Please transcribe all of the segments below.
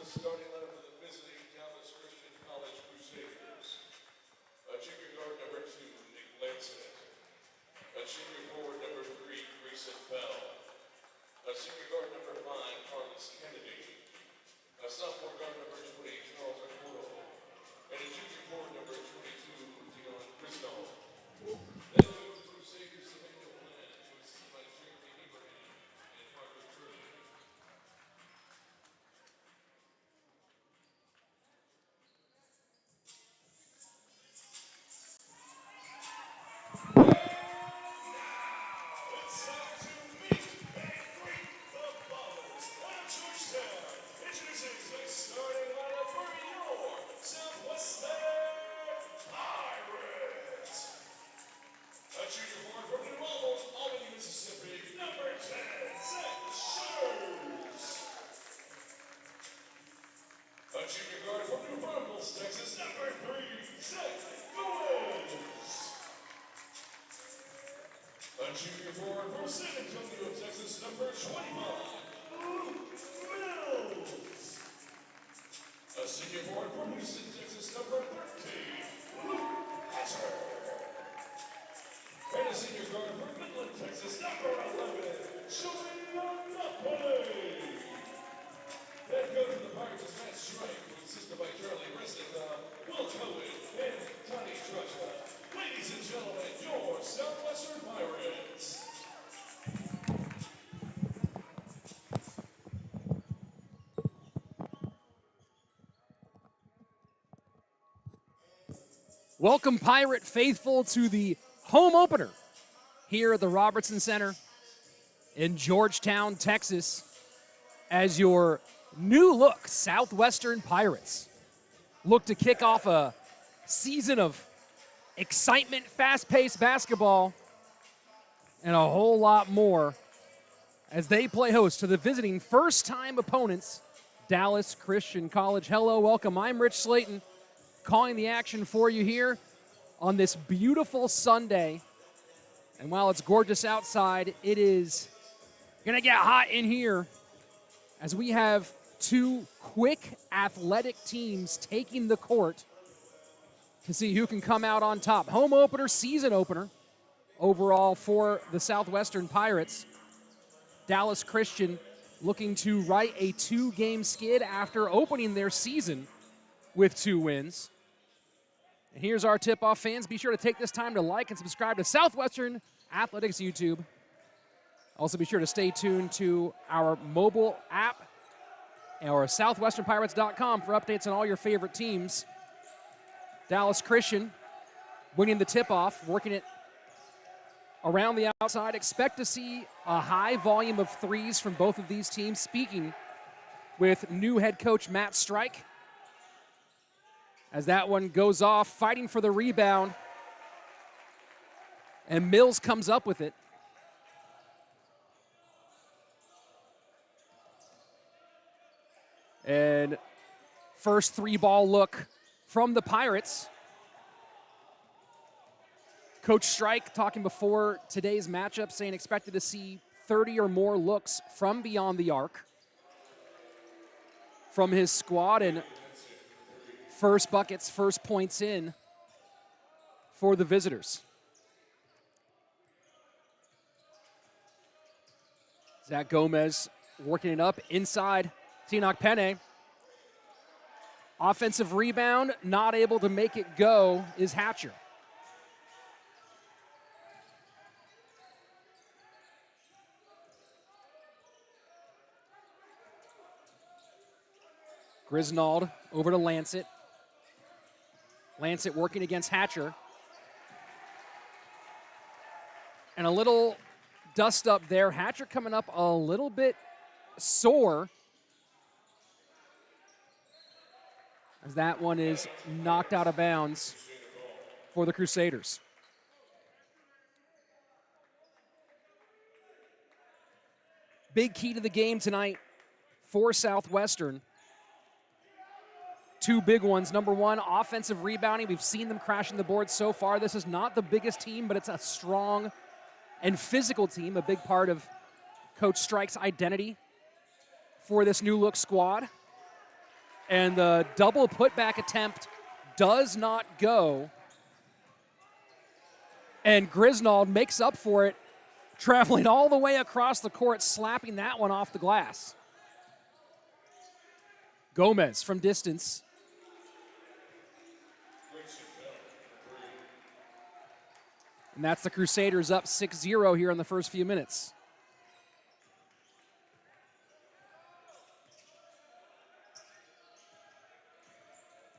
Starting lineup for the visiting Dallas Christian College Crusaders. Junior guard number 2, Nick Lansett. Junior forward number 3, Grayson Bell. Senior guard number 5, Carlos Kennedy. Sophomore guard number 20, Charles Arcuro. And a junior forward number 22, Dion Cristol. Then we go to Crusaders to make the plan, assisted by Jeremy Abraham and Parker Turner. Starting lineup for your Southwestern Pirates. A junior forward from New Albany, Mississippi, number 10, Zach Shutters. A junior guard from New Braunfels, Texas, number 3, Zach Gomez. A junior forward from San Antonio, Texas, number 25, Luke Mills. A senior forward from Houston, Texas, number 13, Luke Hatcher. And a senior guard from Midland, Texas, number 11, Julian Napoli. Then coach of the Pirates is Matt Strike, who is assisted by Charlie Resnick, Will Cohen, and Tony Trushka. Ladies and gentlemen, your Southwestern Pirates. Welcome, Pirate faithful, to the home opener here at the Robertson Center in Georgetown, Texas, as your new look Southwestern Pirates look to kick off a season of excitement, fast-paced basketball, and a whole lot more as they play host to the visiting first-time opponents, Dallas Christian College. Hello, welcome. I'm Rich Slayton, calling the action for you here on this beautiful Sunday. And while it's gorgeous outside, it is going to get hot in here as we have two quick, athletic teams taking the court to see who can come out on top. Home opener, season opener, overall for the Southwestern Pirates. Dallas Christian looking to right a 2-game skid after opening their season with 2 wins. And here's our tip-off. Fans, be sure to take this time to like and subscribe to Southwestern Athletics YouTube. Also, be sure to stay tuned to our mobile app or southwesternpirates.com for updates on all your favorite teams. Dallas Christian winning the tip-off, working it around the outside. Expect to see a high volume of threes from both of these teams. Speaking with new head coach Matt Strike. As that one goes off, fighting for the rebound. And Mills comes up with it. And first three-ball look from the Pirates. Coach Strike talking before today's matchup, saying expected to see 30 or more looks from beyond the arc from his squad, and first buckets, first points in for the visitors. Zach Gomez working it up inside Tinoch Penne. Offensive rebound, not able to make it go is Hatcher. Grisnold over to Lancet. Lancet working against Hatcher. And a little dust up there. Hatcher coming up a little bit sore, as that one is knocked out of bounds for the Crusaders. Big key to the game tonight for Southwestern. Two big ones. Number one, offensive rebounding. We've seen them crashing the board so far. This is not the biggest team, but it's a strong and physical team, a big part of Coach Strike's identity for this new look squad. And the double putback attempt does not go. And Grisnold makes up for it, traveling all the way across the court, slapping that one off the glass. Gomez from distance. And that's the Crusaders up 6-0 here in the first few minutes.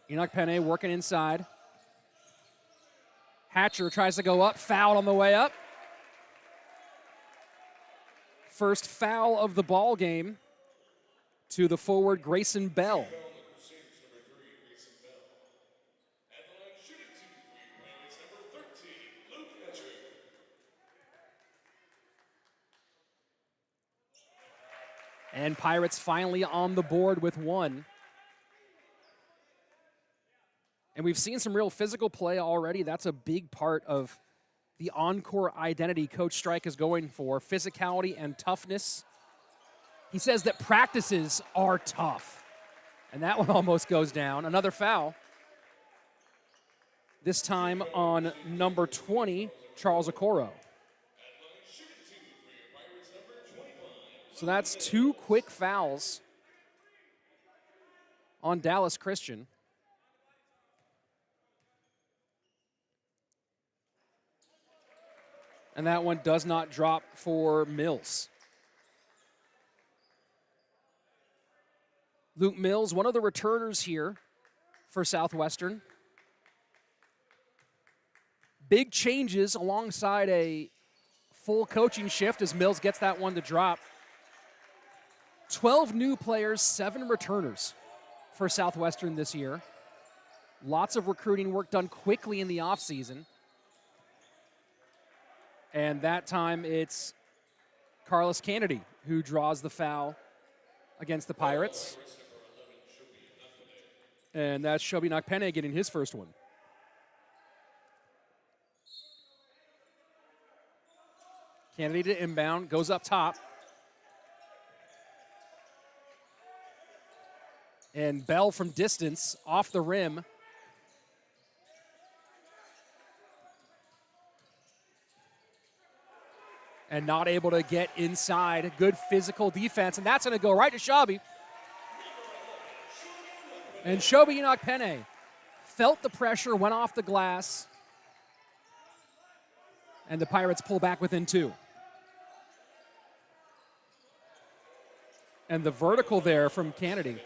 Tinoch Penne working inside. Hatcher tries to go up, foul on the way up. First foul of the ball game to the forward Grayson Bell. And Pirates finally on the board with one. And we've seen some real physical play already. That's a big part of the encore identity Coach Strike is going for, physicality and toughness. He says that practices are tough. And that one almost goes down. Another foul. This time on number 20, Charles Okoro. So that's two quick fouls on Dallas Christian. And that one does not drop for Mills. Luke Mills, one of the returners here for Southwestern. Big changes alongside a full coaching shift as Mills gets that one to drop. 12 new players, 7 returners for Southwestern this year. Lots of recruiting work done quickly in the offseason. And that time it's Carlos Kennedy who draws the foul against the Pirates. And that's Shobi Nakpene getting his first one. Kennedy to inbound, goes up top. And Bell from distance, off the rim. And not able to get inside. Good physical defense, and that's going to go right to Shobi. And Shobi Nakpene felt the pressure, went off the glass. And the Pirates pull back within 2. And the vertical there from Kennedy.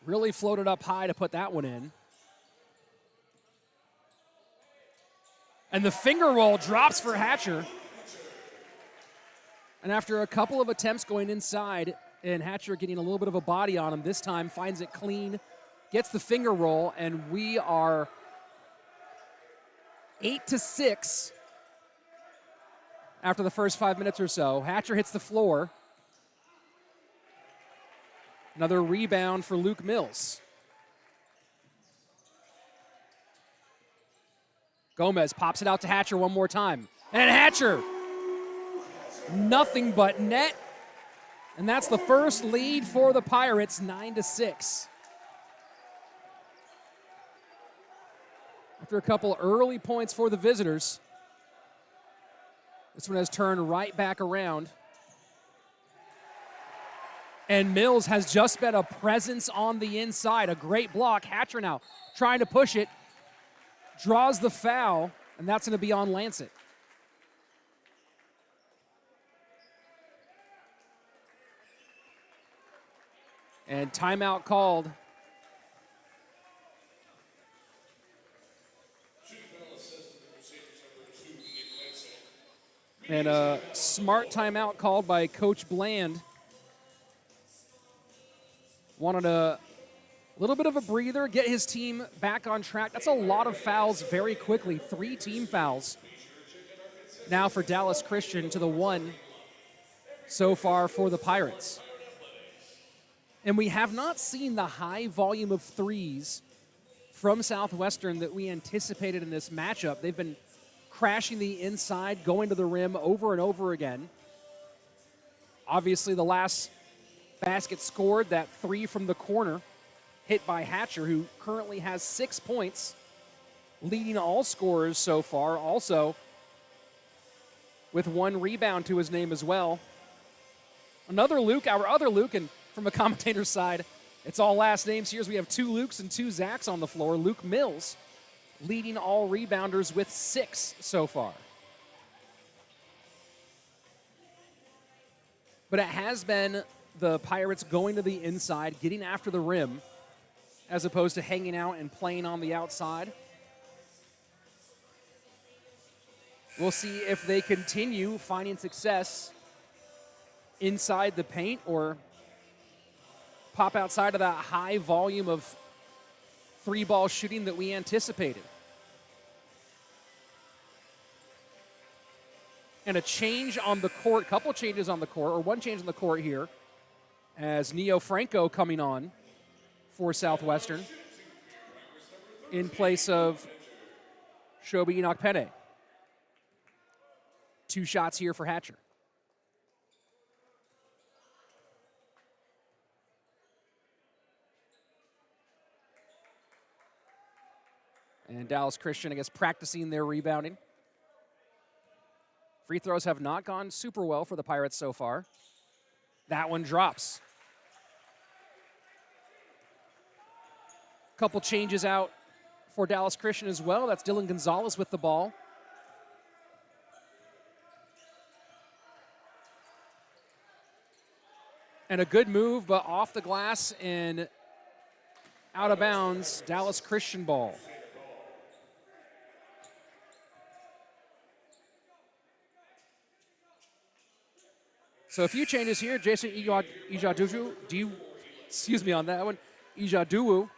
Really floated up high to put that one in. And the finger roll drops for Hatcher. And after a couple of attempts going inside, and Hatcher getting a little bit of a body on him, this time finds it clean, gets the finger roll, and we are 8-6 after the first 5 minutes or so. Hatcher hits the floor. Another rebound for Luke Mills. Gomez pops it out to Hatcher one more time. And Hatcher, nothing but net. And that's the first lead for the Pirates, 9-6. After a couple early points for the visitors, this one has turned right back around. And Mills has just been a presence on the inside. A great block. Hatcher now trying to push it. Draws the foul, and that's going to be on Lancet. And timeout called. And a smart timeout called by Coach Bland. Wanted a little bit of a breather, get his team back on track. That's a lot of fouls very quickly. 3 team fouls now for Dallas Christian to the 1 so far for the Pirates. And we have not seen the high volume of threes from Southwestern that we anticipated in this matchup. They've been crashing the inside, going to the rim over and over again. Obviously, the last basket scored, that 3 from the corner, hit by Hatcher, who currently has 6 points, leading all scorers so far, also with 1 rebound to his name as well. Another Luke, our other Luke, and from a commentator's side, it's all last names here as we have 2 Lukes and 2 Zachs on the floor. Luke Mills leading all rebounders with 6 so far. But it has been the Pirates going to the inside, getting after the rim, as opposed to hanging out and playing on the outside. We'll see if they continue finding success inside the paint or pop outside of that high volume of 3-ball shooting that we anticipated. And a change on the court, couple changes on the court, or one change on the court here, as Neo Franco coming on for Southwestern in place of Shobi Inokpene. 2 shots here for Hatcher. And Dallas Christian, I guess, practicing their rebounding. Free throws have not gone super well for the Pirates so far. That one drops. Couple changes out for Dallas Christian as well. That's Dylan Gonzalez with the ball. And a good move, but off the glass and out of bounds, Dallas Christian ball. So a few changes here. Jason Ijaduwu, excuse me on that one. Ijaduwu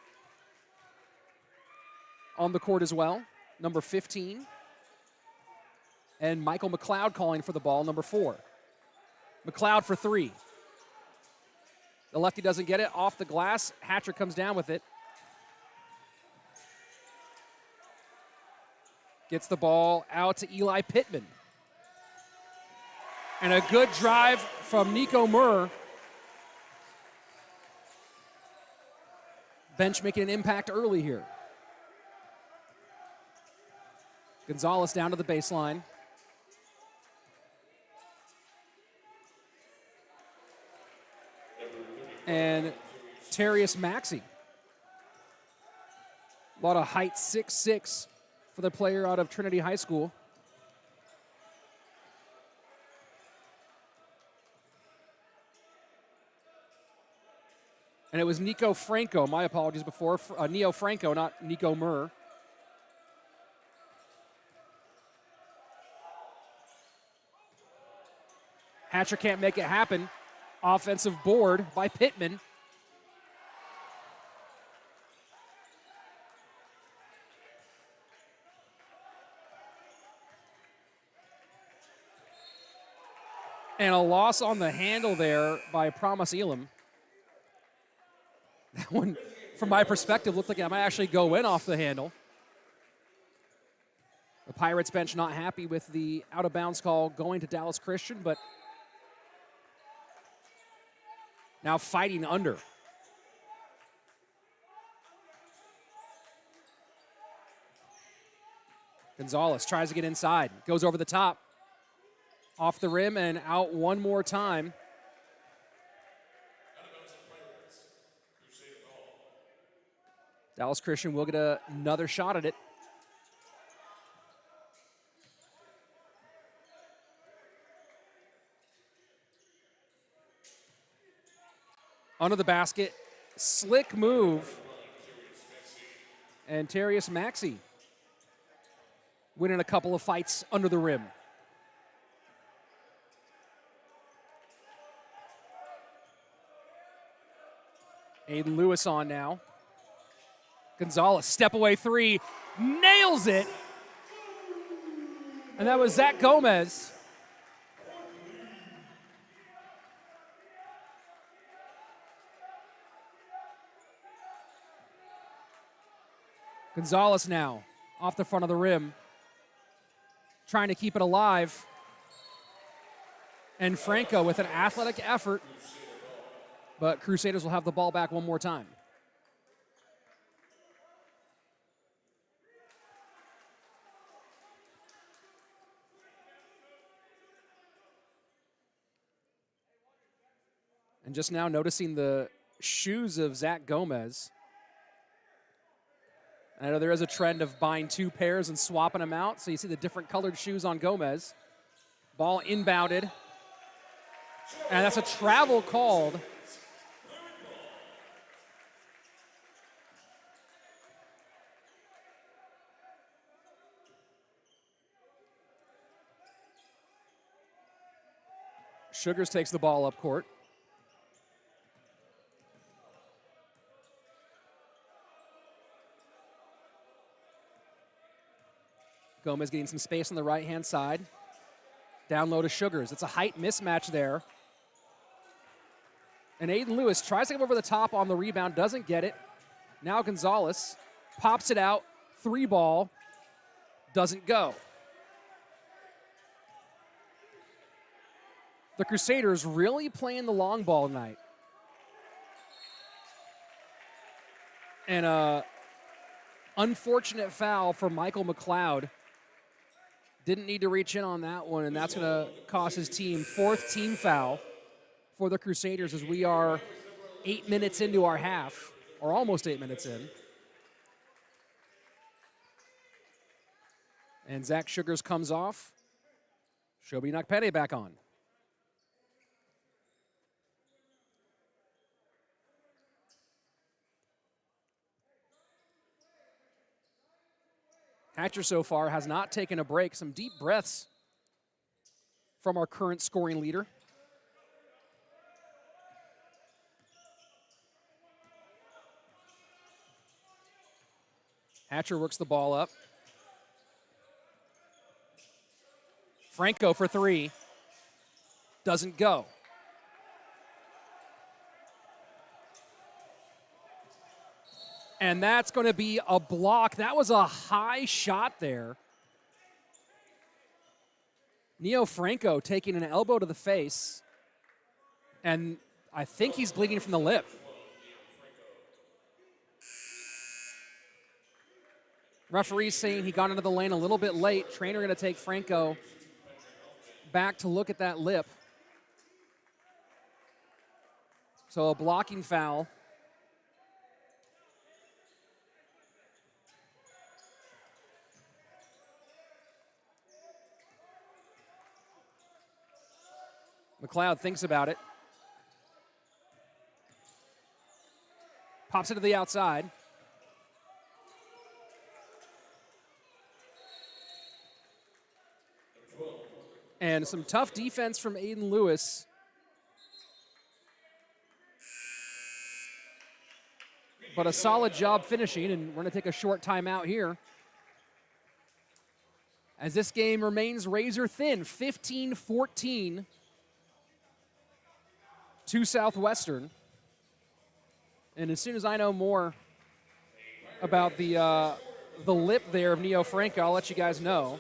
on the court as well, number 15. And Michael McLeod calling for the ball, number 4. McLeod for 3. The lefty doesn't get it. Off the glass, Hatcher comes down with it. Gets the ball out to Eli Pittman. And a good drive from Nico Murr. Bench making an impact early here. Gonzalez down to the baseline. And Terrius Maxey. A lot of height, 6'6", for the player out of Trinity High School. And it was Nico Franco, my apologies before, Neo Franco, not Nico Murr. Hatcher can't make it happen. Offensive board by Pittman. And a loss on the handle there by Promise Elam. That one, from my perspective, looked like it might actually go in off the handle. The Pirates bench not happy with the out-of-bounds call going to Dallas Christian, but now fighting under. Gonzalez tries to get inside, goes over the top, off the rim and out one more time. Dallas Christian will get another shot at it. Under the basket, slick move. And Terrius Maxey winning a couple of fights under the rim. Aiden Lewis on now. Gonzalez, step away three, nails it. And that was Zach Gomez. Gonzalez now off the front of the rim, trying to keep it alive. And Franco with an athletic effort, but Crusaders will have the ball back one more time. And just now noticing the shoes of Zach Gomez. I know there is a trend of buying two pairs and swapping them out, so you see the different colored shoes on Gomez. Ball inbounded. And that's a travel called. Sugars takes the ball up court. Gomez getting some space on the right-hand side. Down low to Sugars. It's a height mismatch there. And Aiden Lewis tries to come over the top on the rebound, doesn't get it. Now Gonzalez pops it out, three ball, doesn't go. The Crusaders really playing the long ball tonight. And a unfortunate foul for Michael McLeod. Didn't need to reach in on that one, and that's going to cost his team fourth team foul for the Crusaders as we are 8 minutes into our half, or almost 8 minutes in. And Zach Sugars comes off. Shobi Nakpede back on. Hatcher so far has not taken a break. Some deep breaths from our current scoring leader. Hatcher works the ball up. Franco for three. Doesn't go. And that's going to be a block. That was a high shot there. Neo Franco taking an elbow to the face. And I think he's bleeding from the lip. Referee saying he got into the lane a little bit late. Trainer going to take Franco back to look at that lip. So a blocking foul. McLeod thinks about it. Pops it to the outside. And And some tough defense from Aiden Lewis. But a solid job finishing, and we're going to take a short timeout here. As this game remains razor thin, 15-14 to Southwestern. And as soon as I know more about the lip there of Neo Franco, I'll let you guys know.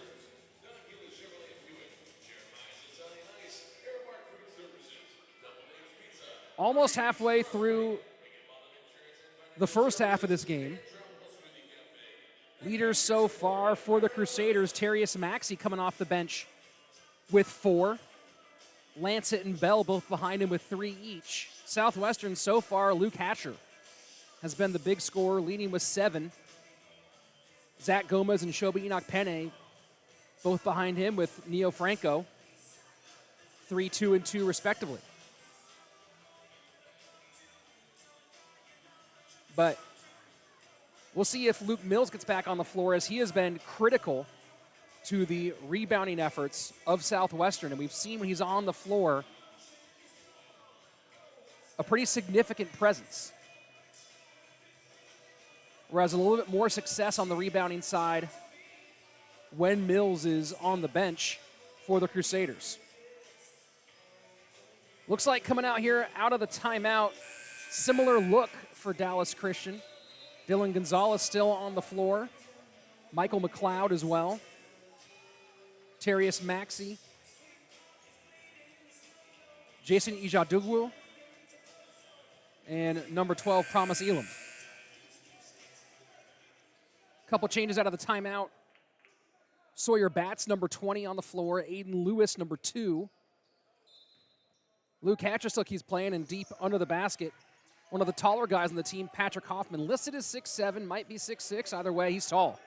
Almost halfway through the first half of this game. Leaders so far for the Crusaders, Terrius Maxey coming off the bench with 4. Lancet and Bell both behind him with 3 each. Southwestern so far, Luke Hatcher has been the big scorer, leading with 7. Zach Gomez and Shobi Enoch Penne both behind him with Neo Franco, 3, 2, and 2 respectively. But we'll see if Luke Mills gets back on the floor, as he has been critical to the rebounding efforts of Southwestern. And we've seen when he's on the floor a pretty significant presence. Whereas a little bit more success on the rebounding side when Mills is on the bench for the Crusaders. Looks like coming out here out of the timeout, similar look for Dallas Christian. Dylan Gonzalez still on the floor. Michael McLeod as well. Terrius Maxey. Jason Ijadugwu. And number 12, Promise Elam. Couple changes out of the timeout. Sawyer Batts, number 20 on the floor. Aiden Lewis, number 2. Luke Hatcher still keeps playing and deep under the basket. One of the taller guys on the team, Patrick Hoffman, listed as 6'7", might be 6'6". Either way, he's tall.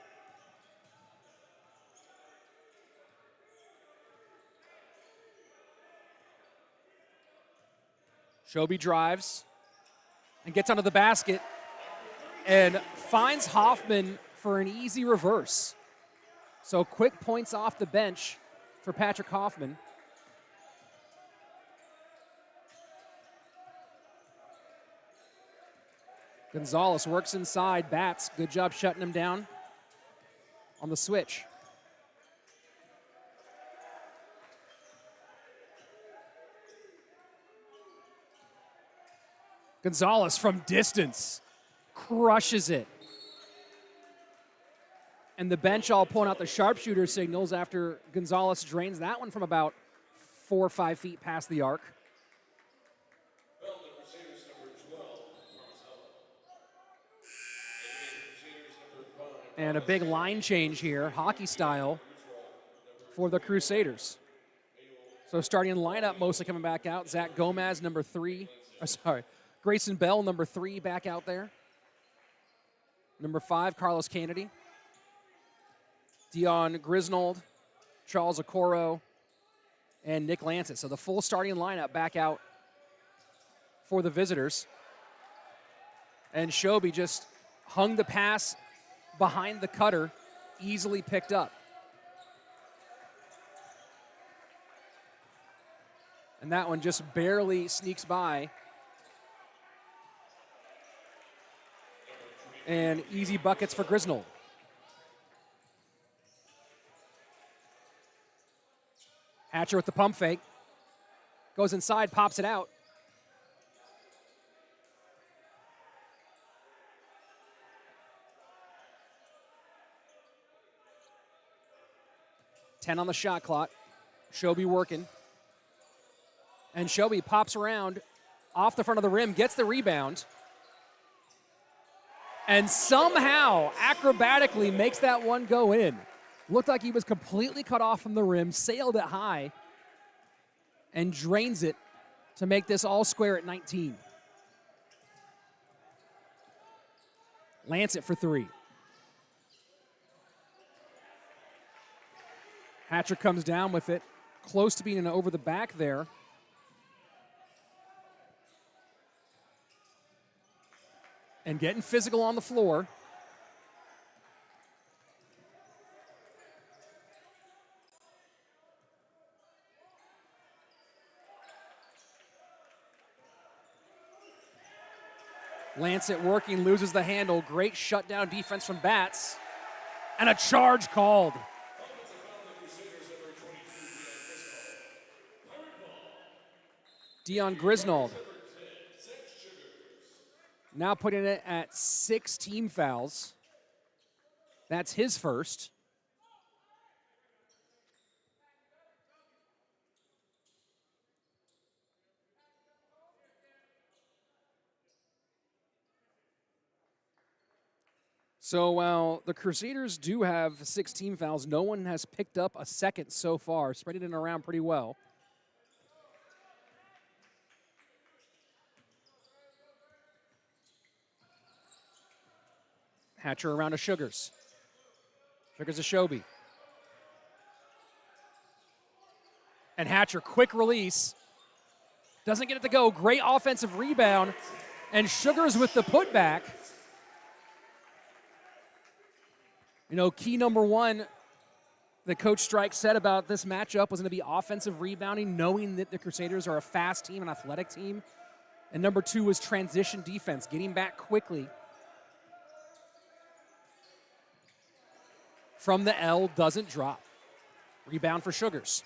Shobi drives and gets under the basket and finds Hoffman for an easy reverse. So quick points off the bench for Patrick Hoffman. Gonzalez works inside. Batts, good job shutting him down on the switch. Gonzalez from distance crushes it. And the bench all pulling out the sharpshooter signals after Gonzalez drains that one from about 4 or 5 feet past the arc. And a big line change here, hockey style, for the Crusaders. So starting lineup mostly coming back out. Zach Gomez, number 3. Grayson Bell, number 3, back out there. Number 5, Carlos Kennedy. Dion Grisnold, Charles Okoro, and Nick Lancet. So the full starting lineup back out for the visitors. And Shobi just hung the pass behind the cutter, easily picked up. And that one just barely sneaks by. And easy buckets for Grisnold. Hatcher with the pump fake. Goes inside, pops it out. Ten on the shot clock. Shobi working. And Shobi pops around off the front of the rim, gets the rebound. And somehow, acrobatically, makes that one go in. Looked like he was completely cut off from the rim, sailed it high, and drains it to make this all square at 19. Lancet for 3. Hatcher comes down with it, close to being an over the back there. And getting physical on the floor. Lancet working, loses the handle. Great shutdown defense from Bats. And a charge called. Dion Grisnold now putting it at 6 team fouls. That's his first. So while the Crusaders do have 6 team fouls, no one has picked up a second so far, spreading it around pretty well. Hatcher around to Sugars. Sugars to Shobi. And Hatcher, quick release. Doesn't get it to go. Great offensive rebound. And Sugars with the putback. You know, key number one that Coach Strike said about this matchup was going to be offensive rebounding, knowing that the Crusaders are a fast team, an athletic team. And number 2 was transition defense, getting back quickly. From the L, doesn't drop. Rebound for Sugars.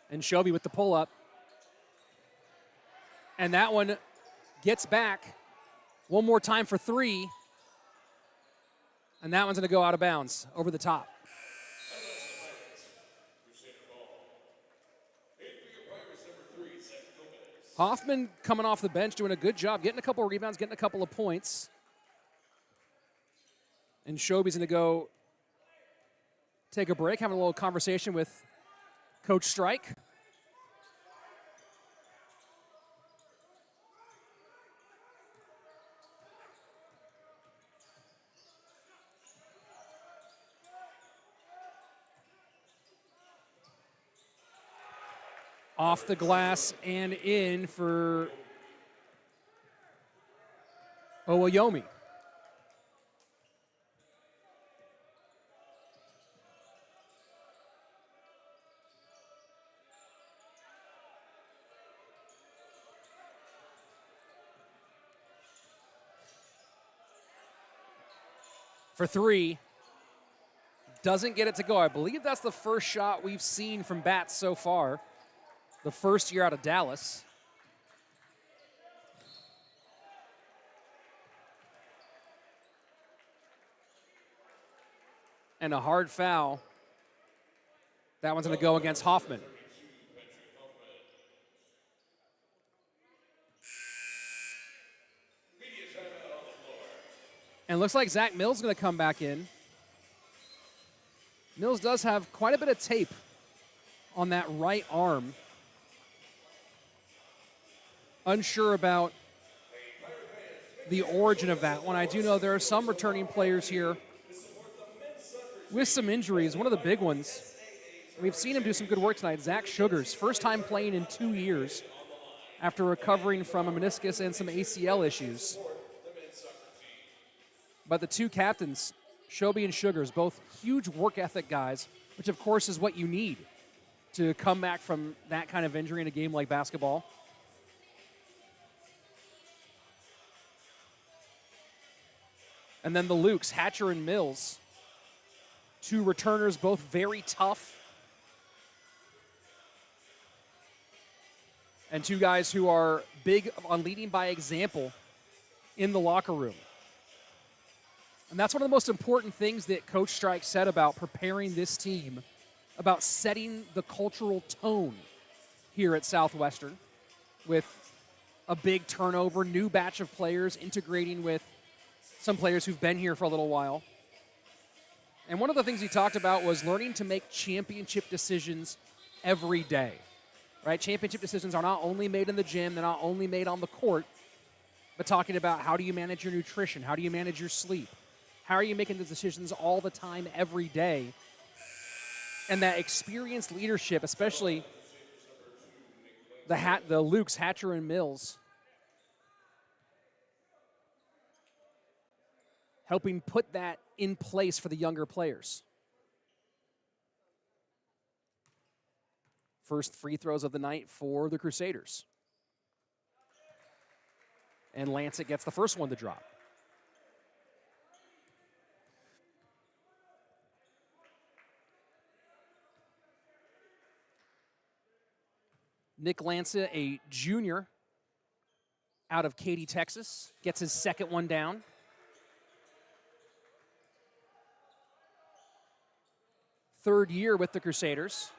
And Shobi with the pull-up. And that one gets back. One more time for 3. And that one's going to go out of bounds, over the top. Hoffman coming off the bench, doing a good job, getting a couple of rebounds, getting a couple of points. And Shobi's going to go take a break, having a little conversation with Coach Strike. Off the glass and in for Owayomi. For 3. Doesn't get it to go. I believe that's the first shot we've seen from Bats so far. The first year out of Dallas. And a hard foul. That one's going to go against Hoffman. And looks like Zach Mills is going to come back in. Mills does have quite a bit of tape on that right arm. Unsure about the origin of that one. I do know there are some returning players here with some injuries. One of the big ones, we've seen him do some good work tonight, Zach Sugars. First time playing in 2 years after recovering from a meniscus and some ACL issues. But the 2 captains, Shobi and Sugars, both huge work ethic guys, which of course is what you need to come back from that kind of injury in a game like basketball. And then the Lukes, Hatcher and Mills. 2 returners, both very tough. And 2 guys who are big on leading by example in the locker room. And that's one of the most important things that Coach Strike said about preparing this team, about setting the cultural tone here at Southwestern with a big turnover, new batch of players integrating with some players who've been here for a little while. And one of the things he talked about was learning to make championship decisions every day, right? Championship decisions are not only made in the gym, they're not only made on the court, but talking about how do you manage your nutrition, how do you manage your sleep, how are you making the decisions all the time, every day. And that experienced leadership, especially the Lukes, Hatcher, and Mills, helping put that in place for the younger players. First free throws of the night for the Crusaders. And Lancet gets the first one to drop. Nick Lancet, a junior out of Katy, Texas, gets his second one down. Third year with the Crusaders.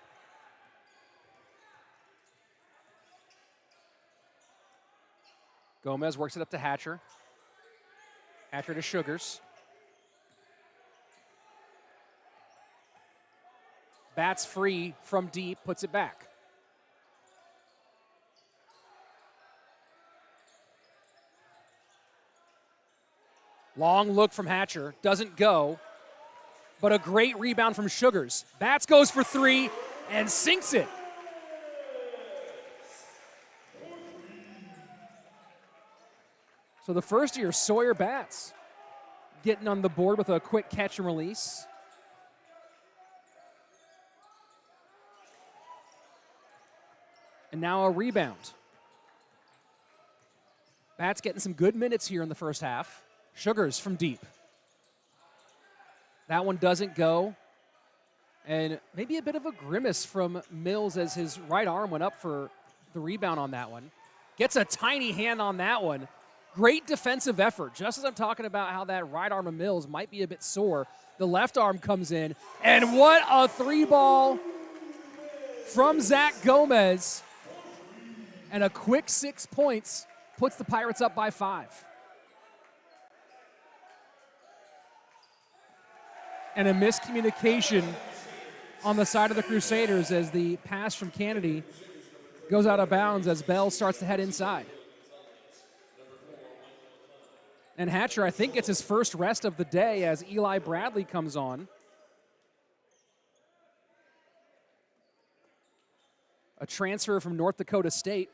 Gomez works it up to Hatcher. Hatcher to Sugars. Bats free from deep, puts it back. Long look from Hatcher, doesn't go, but a great rebound from Sugars. Bats goes for three and sinks it. So the first year, Sawyer Bats getting on the board with a quick catch and release. And now a rebound. Bats getting some good minutes here in the first half. Sugars from deep. That one doesn't go. And maybe a bit of a grimace from Mills as his right arm went up for the rebound on that one. Gets a tiny hand on that one. Great defensive effort. Just as I'm talking about how that right arm of Mills might be a bit sore, the left arm comes in. And what a three ball from Zach Gomez. And a quick 6 points puts the Pirates up by 5. And a miscommunication on the side of the Crusaders as the pass from Kennedy goes out of bounds as Bell starts to head inside. And Hatcher, I think, gets his first rest of the day as Eli Bradley comes on. A transfer from North Dakota State.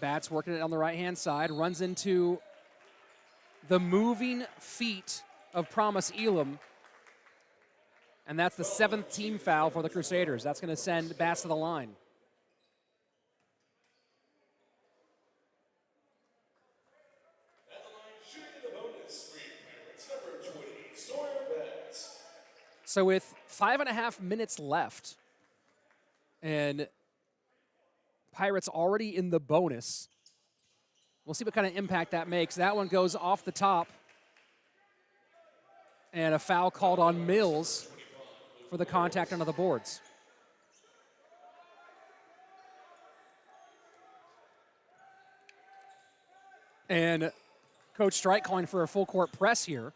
Bats working it on the right-hand side, runs into the moving feet of Promise Elam. And that's the 7th team foul for the Crusaders. That's going to send Bats to the line. At the line, shooting the bonus, Pirates, number 20, Sawyer Bats. So with 5.5 minutes left, and Pirates already in the bonus. We'll see what kind of impact that makes. That one goes off the top. And a foul called on Mills for the contact under the boards. And Coach Strike calling for a full court press here.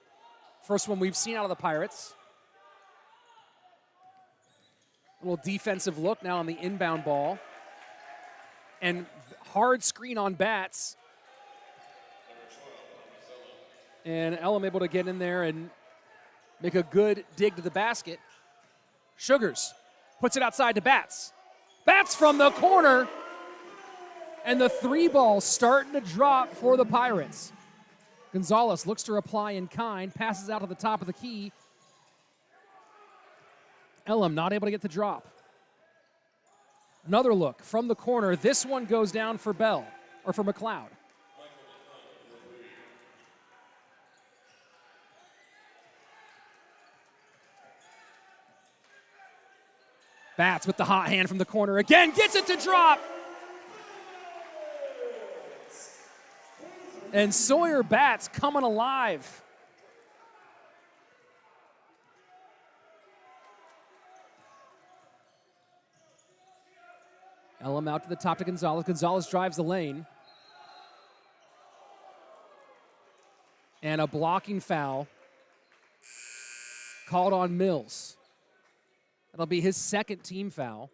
First one we've seen out of the Pirates. A little defensive look now on the inbound ball. And hard screen on Bats. And Elam able to get in there and make a good dig to the basket. Sugars puts it outside to Bats. Bats from the corner. And the three ball starting to drop for the Pirates. Gonzalez looks to reply in kind, passes out to the top of the key. Elam not able to get the drop. Another look from the corner. This one goes down for Bell, or for McLeod. Bats with the hot hand from the corner again, gets it to drop. And Sawyer Bats coming alive. Elam out to the top to Gonzalez. Gonzalez drives the lane. And a blocking foul called on Mills. That'll be his second team foul.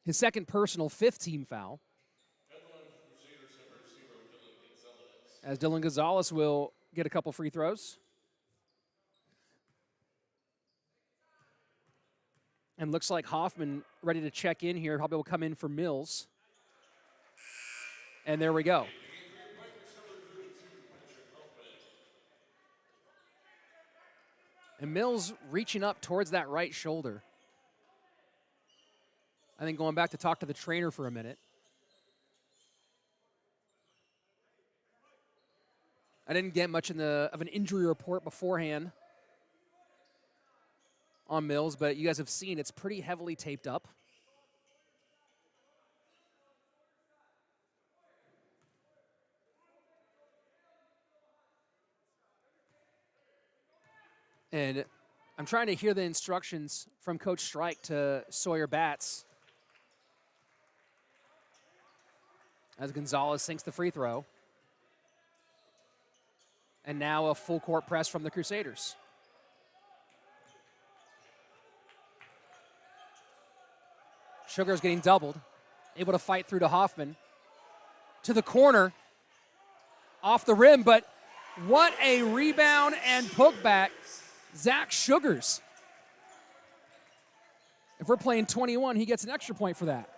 His second personal, 5th team foul. as Dylan Gonzalez will get a couple free throws. And looks like Hoffman ready to check in here. Probably will come in for Mills. And there we go. And Mills reaching up towards that right shoulder. I think going back to talk to the trainer for a minute. I didn't get much of an injury report beforehand on Mills, but you guys have seen it's pretty heavily taped up. And I'm trying to hear the instructions from Coach Strike to Sawyer Batts as Gonzalez sinks the free throw. And now a full court press from the Crusaders. Sugar's getting doubled, able to fight through to Hoffman. To the corner, off the rim, but what a rebound and putback. Zach Sugars. If we're playing 21, he gets an extra point for that.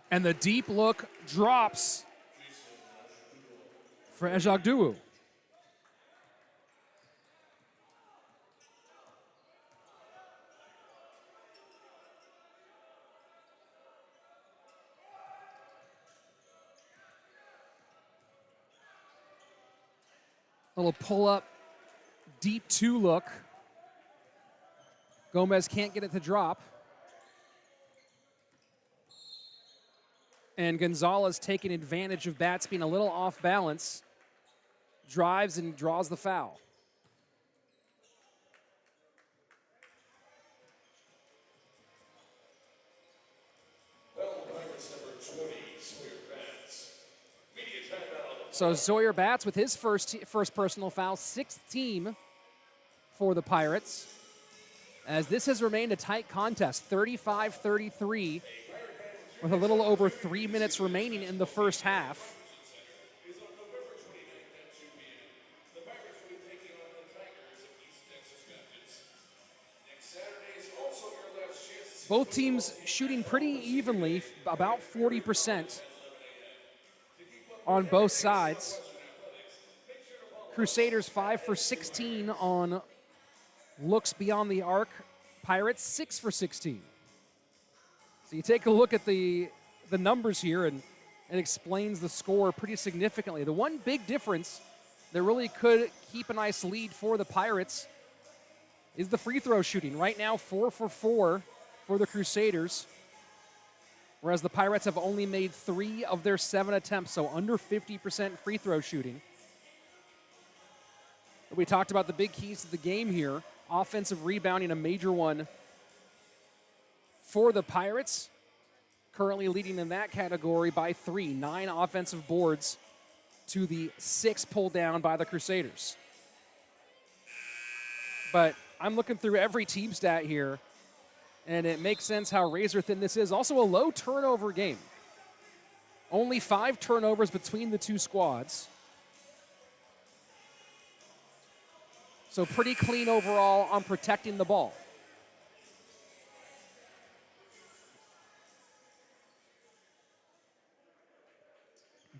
And the deep look drops for Ejogduwu. Little pull-up, deep two look. Gomez can't get it to drop. And Gonzalez taking advantage of Batts being a little off balance. Drives and draws the foul. So Sawyer Batts with his first personal foul, sixth team for the Pirates. As this has remained a tight contest, 35-33, with a little over 3 minutes remaining in the first half. Both teams shooting pretty evenly, about 40%. On both sides. Crusaders 5 for 16 on looks beyond the arc. Pirates 6 for 16. So you take a look at the numbers here, and it explains the score pretty significantly. The one big difference that really could keep a nice lead for the Pirates is the free throw shooting. Right now, 4 for 4 for the Crusaders, whereas the Pirates have only made 3 of their 7 attempts, so under 50% free throw shooting. We talked about the big keys to the game here. Offensive rebounding, a major one for the Pirates. Currently leading in that category by 3. 9 offensive boards to the 6 pulled down by the Crusaders. But I'm looking through every team stat here, and it makes sense how razor thin this is. Also a low turnover game. Only 5 turnovers between the two squads. So pretty clean overall on protecting the ball.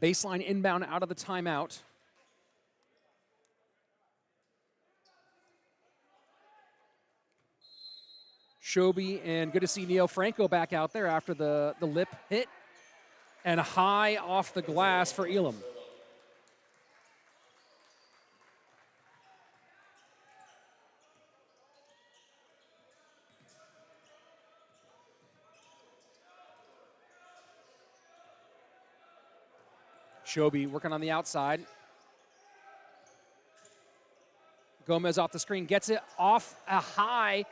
Baseline inbound out of the timeout. Shobi, and good to see Neo Franco back out there after the lip hit. And high off the glass for Elam. Shobi working on the outside. Gomez off the screen, gets it off a high,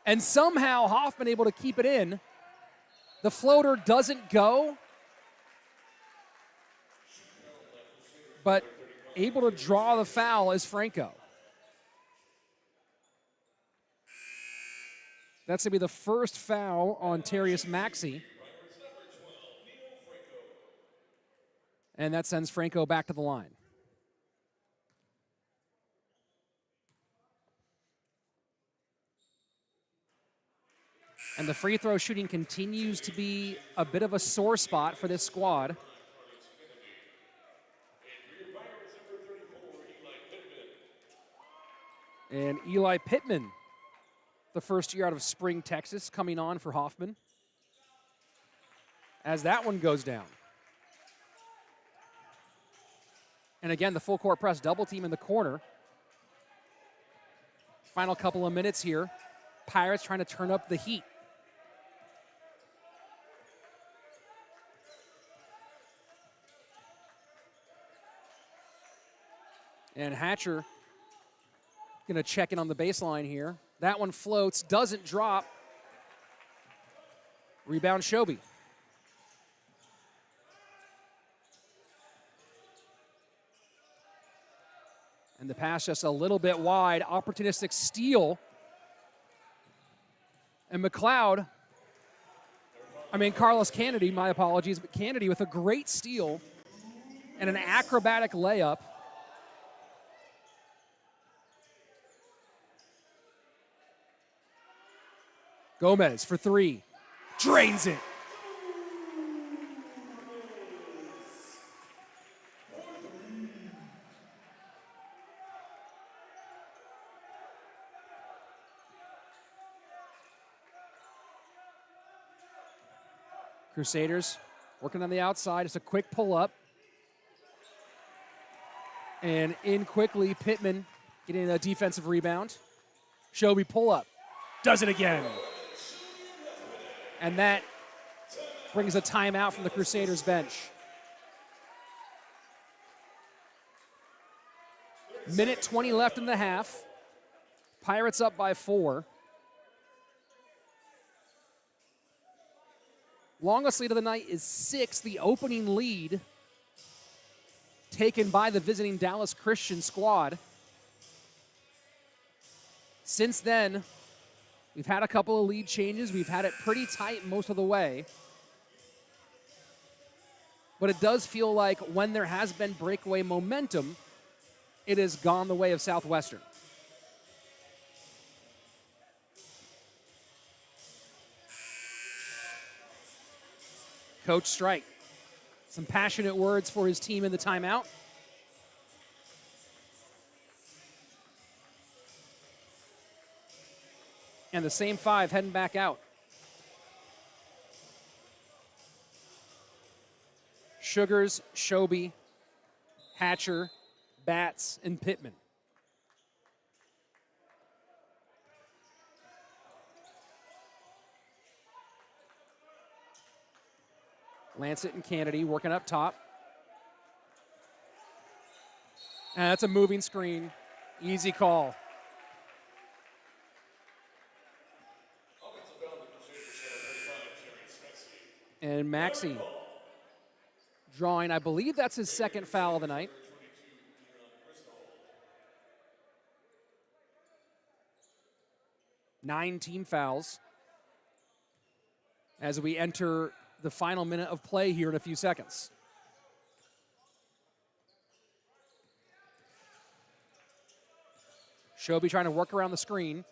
and somehow Hoffman able to keep it in. The floater doesn't go, but able to draw the foul is Franco. That's going to be the first foul on Terrius Maxey. And that sends Franco back to the line. And the free throw shooting continues to be a bit of a sore spot for this squad. And Eli Pittman, the first year out of Spring, Texas, coming on for Hoffman. As that one goes down. And again, the full court press double team in the corner. Final couple of minutes here. Pirates trying to turn up the heat. And Hatcher going to check in on the baseline here. That one floats, doesn't drop. Rebound Shobi. And the pass just a little bit wide. Opportunistic steal. And Carlos Kennedy, my apologies, but Kennedy with a great steal and an acrobatic layup. Gomez for three. Drains it. Crusaders working on the outside. It's a quick pull up. And in quickly, Pittman getting a defensive rebound. Shobi pull up. Does it again. And that brings a timeout from the Crusaders bench. Minute 20 left in the half. Pirates up by 4. Longest lead of the night is 6, the opening lead taken by the visiting Dallas Christian squad. Since then, we've had a couple of lead changes. We've had it pretty tight most of the way. But it does feel like when there has been breakaway momentum, it has gone the way of Southwestern. Coach Strike, some passionate words for his team in the timeout. And the same 5 heading back out. Sugars, Shobi, Hatcher, Batts, and Pittman. Lancet and Kennedy working up top. And that's a moving screen. Easy call. And Maxey drawing, I believe that's his second foul of the night. Nine team fouls as we enter the final minute of play here in a few seconds. Shobi trying to work around the screen.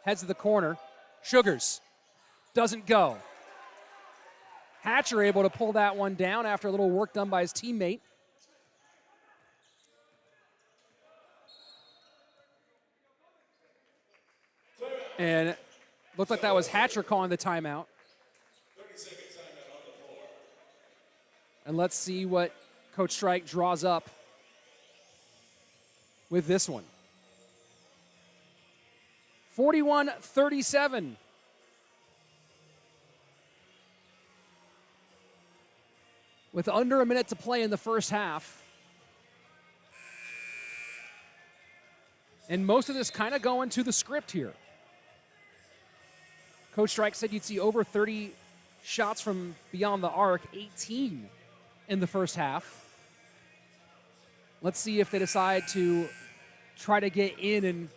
Heads to the corner. Sugars doesn't go. Hatcher able to pull that one down after a little work done by his teammate. And looked like that was Hatcher calling the timeout. 30-second timeout on the floor. And let's see what Coach Strike draws up with this one. 41-37. With under a minute to play in the first half. And most of this kind of going to the script here. Coach Strike said you'd see over 30 shots from beyond the arc, 18 in the first half. Let's see if they decide to try to get in and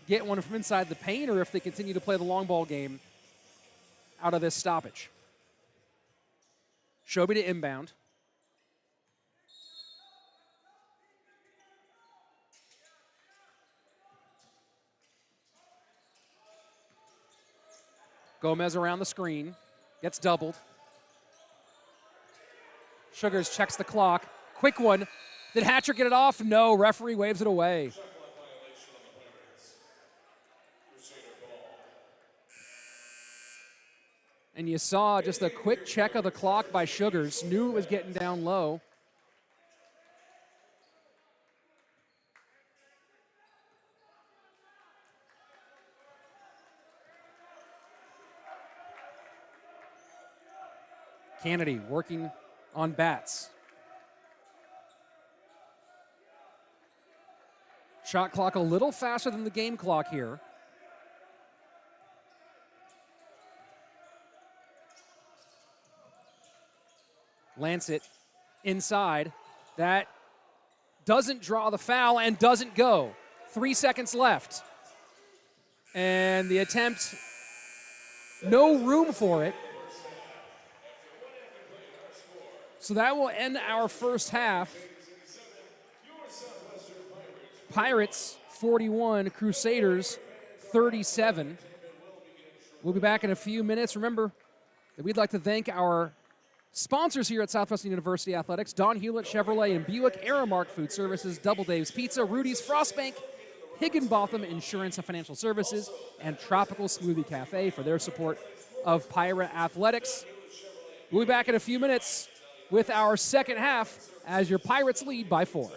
get one from inside the paint, or if they continue to play the long ball game out of this stoppage. Shobi to inbound. Gomez around the screen. Gets doubled. Sugars checks the clock. Quick one. Did Hatcher get it off? No. Referee waves it away. Shot clock violation on the Pirates. Crusader ball. And you saw just a quick check of the clock by Sugars. Knew it was getting down low. Kennedy working on bats. Shot clock a little faster than the game clock here. Lancet inside. That doesn't draw the foul and doesn't go. 3 seconds left. And the attempt, no room for it. So that will end our first half. Pirates 41, Crusaders 37. We'll be back in a few minutes. Remember that we'd like to thank our sponsors here at Southwestern University Athletics: Don Hewlett Chevrolet and Buick, Aramark Food Services, Double Dave's Pizza, Rudy's Frostbank, Higginbotham Insurance and Financial Services, and Tropical Smoothie Cafe for their support of Pirate Athletics. We'll be back in a few minutes with our second half as your Pirates lead by 4.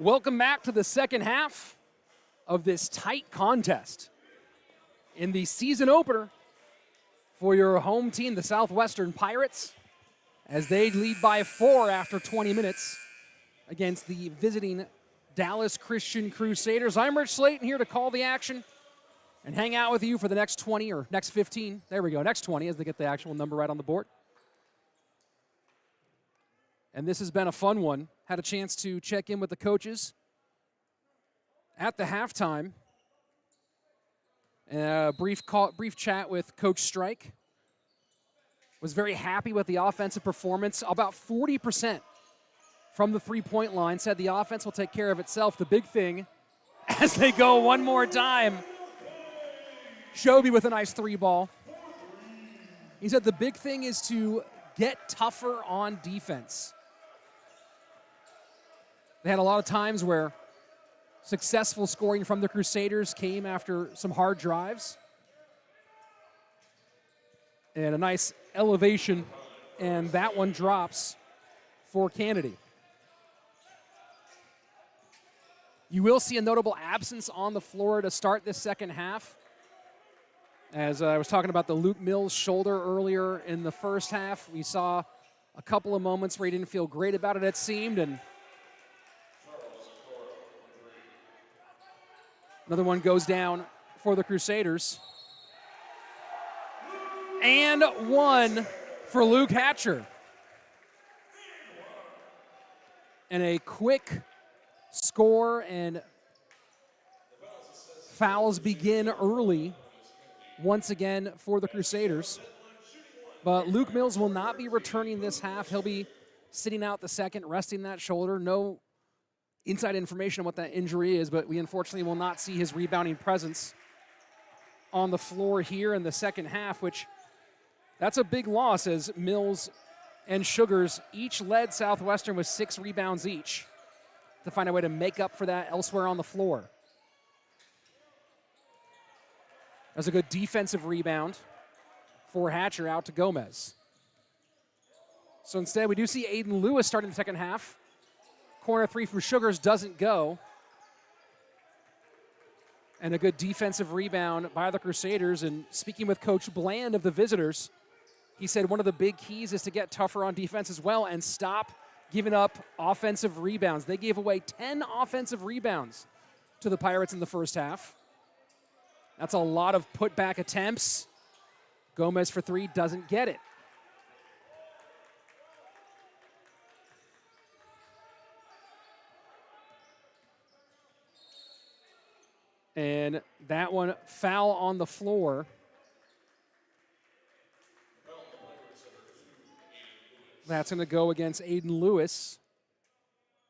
Welcome back to the second half of this tight contest in the season opener for your home team, the Southwestern Pirates, as they lead by 4 after 20 minutes against the visiting Dallas Christian Crusaders. I'm Rich Slayton here to call the action and hang out with you for the next 20 or next 15. There we go, next 20 as they get the actual number right on the board. And this has been a fun one. Had a chance to check in with the coaches at the halftime. A brief chat with Coach Strike. Was very happy with the offensive performance. About 40% from the three-point line. Said the offense will take care of itself. The big thing, as they go one more time, Shobi with a nice three ball. He said the big thing is to get tougher on defense. They had a lot of times where successful scoring from the Crusaders came after some hard drives. And a nice elevation, and that one drops for Kennedy. You will see a notable absence on the floor to start this second half. As I was talking about the Luke Mills shoulder earlier in the first half, we saw a couple of moments where he didn't feel great about it, it seemed, and another one goes down for the Crusaders. And one for Luke Hatcher. And a quick score, and fouls begin early once again for the Crusaders. But Luke Mills will not be returning this half. He'll be sitting out the second, resting that shoulder. No inside information on what that injury is, but we unfortunately will not see his rebounding presence on the floor here in the second half, which that's a big loss, as Mills and Sugars each led Southwestern with 6 rebounds each to find a way to make up for that elsewhere on the floor. There's a good defensive rebound for Hatcher out to Gomez. So instead, we do see Aiden Lewis starting the second half. Corner three from Sugars doesn't go. And a good defensive rebound by the Crusaders. And speaking with Coach Bland of the visitors, he said one of the big keys is to get tougher on defense as well and stop giving up offensive rebounds. They gave away 10 offensive rebounds to the Pirates in the first half. That's a lot of putback attempts. Gomez for 3 doesn't get it. And that one, foul on the floor. That's going to go against Aiden Lewis.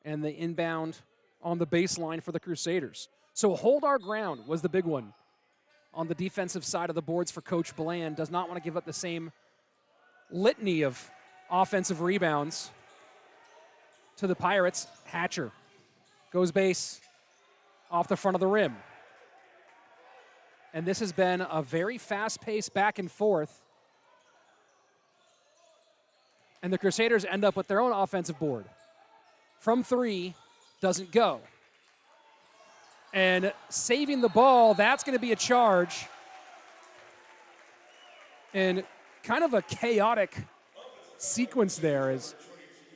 And the inbound on the baseline for the Crusaders. So hold our ground was the big one on the defensive side of the boards for Coach Bland. Does not want to give up the same litany of offensive rebounds to the Pirates. Hatcher goes base off the front of the rim. And this has been a very fast-paced back and forth. And the Crusaders end up with their own offensive board. From 3, doesn't go. And saving the ball, that's going to be a charge. And kind of a chaotic sequence there is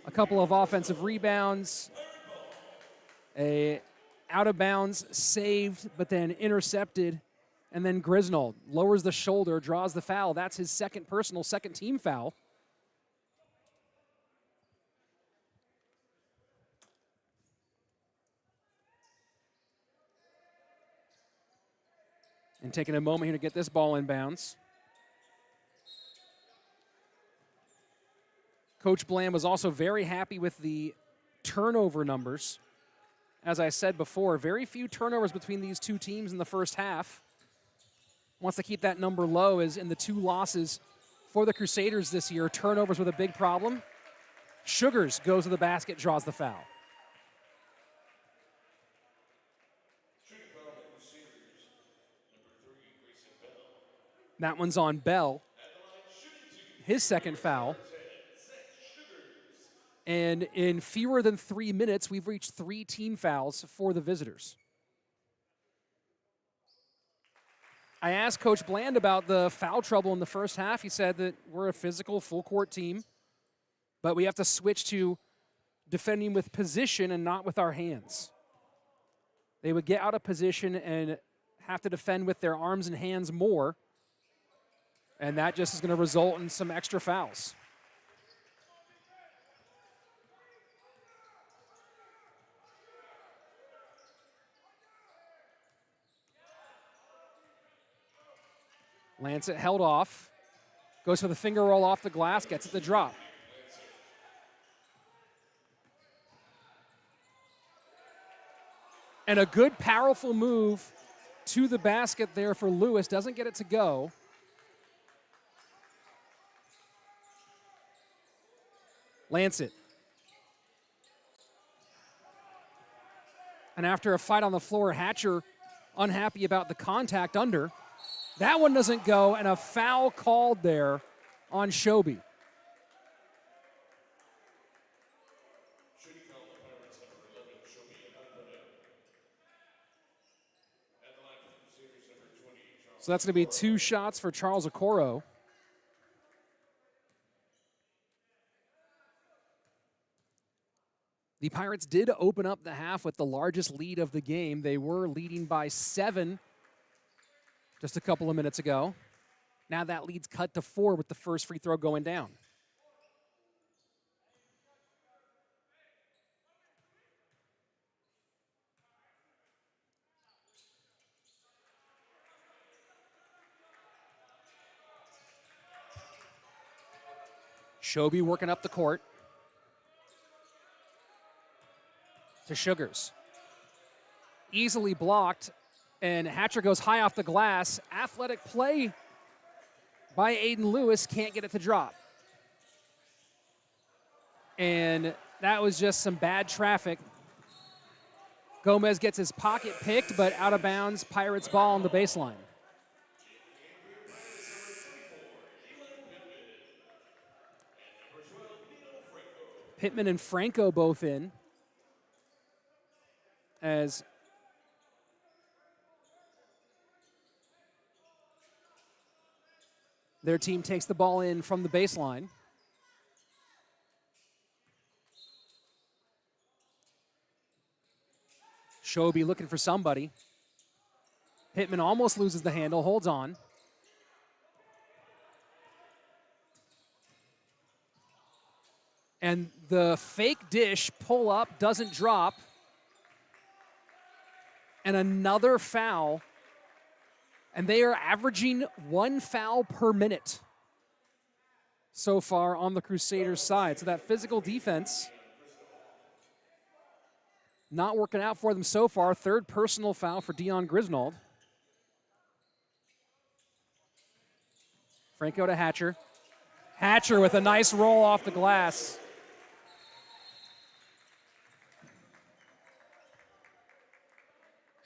a couple of offensive rebounds, a out of bounds saved, but then intercepted. And then Grisnold lowers the shoulder, draws the foul. That's his second team foul. And taking a moment here to get this ball in bounds. Coach Bland was also very happy with the turnover numbers. As I said before, very few turnovers between these two teams in the first half. Wants to keep that number low, as in the 2 losses for the Crusaders this year, turnovers were a big problem. Sugars goes to the basket, draws the foul. That one's on Bell. His second foul. And in fewer than 3 minutes, we've reached 3 team fouls for the visitors. I asked Coach Bland about the foul trouble in the first half. He said that we're a physical, full-court team, but we have to switch to defending with position and not with our hands. They would get out of position and have to defend with their arms and hands more, and that just is going to result in some extra fouls. Lancet held off, goes for the finger roll off the glass, gets it to drop. And a good, powerful move to the basket there for Lewis. Doesn't get it to go. Lancet. And after a fight on the floor, Hatcher unhappy about the contact under. That one doesn't go, and a foul called there on Shobi. So that's going to be 2 shots for Charles Okoro. The Pirates did open up the half with the largest lead of the game. They were leading by 7 just a couple of minutes ago. Now that lead's cut to 4 with the first free throw going down. Shobi working up the court to Sugars. Easily blocked, and Hatcher goes high off the glass. Athletic play by Aiden Lewis, can't get it to drop. And that was just some bad traffic. Gomez gets his pocket picked, but out of bounds, Pirates ball on the baseline. Pittman and Franco both in, as their team takes the ball in from the baseline. Shobi looking for somebody. Pittman almost loses the handle, holds on. And the fake dish pull up doesn't drop. And another foul. And they are averaging 1 foul per minute so far on the Crusaders' side. So that physical defense not working out for them so far. 3rd personal foul for Dion Grisnold. Franco to Hatcher. Hatcher with a nice roll off the glass.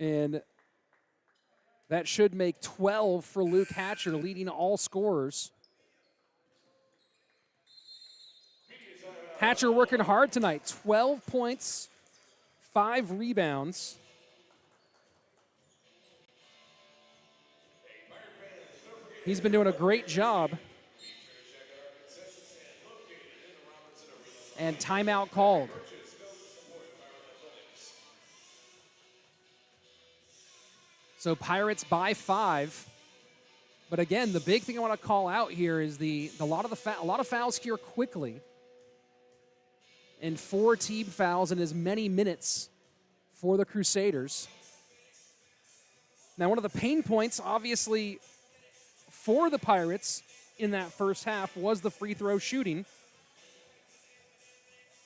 And that should make 12 for Luke Hatcher, leading all scorers. Hatcher working hard tonight. 12 points, 5 rebounds. He's been doing a great job. And timeout called. So Pirates by 5. But again, the big thing I want to call out here is a lot of fouls here quickly. And 4 team fouls in as many minutes for the Crusaders. Now, one of the pain points, obviously, for the Pirates in that first half was the free throw shooting.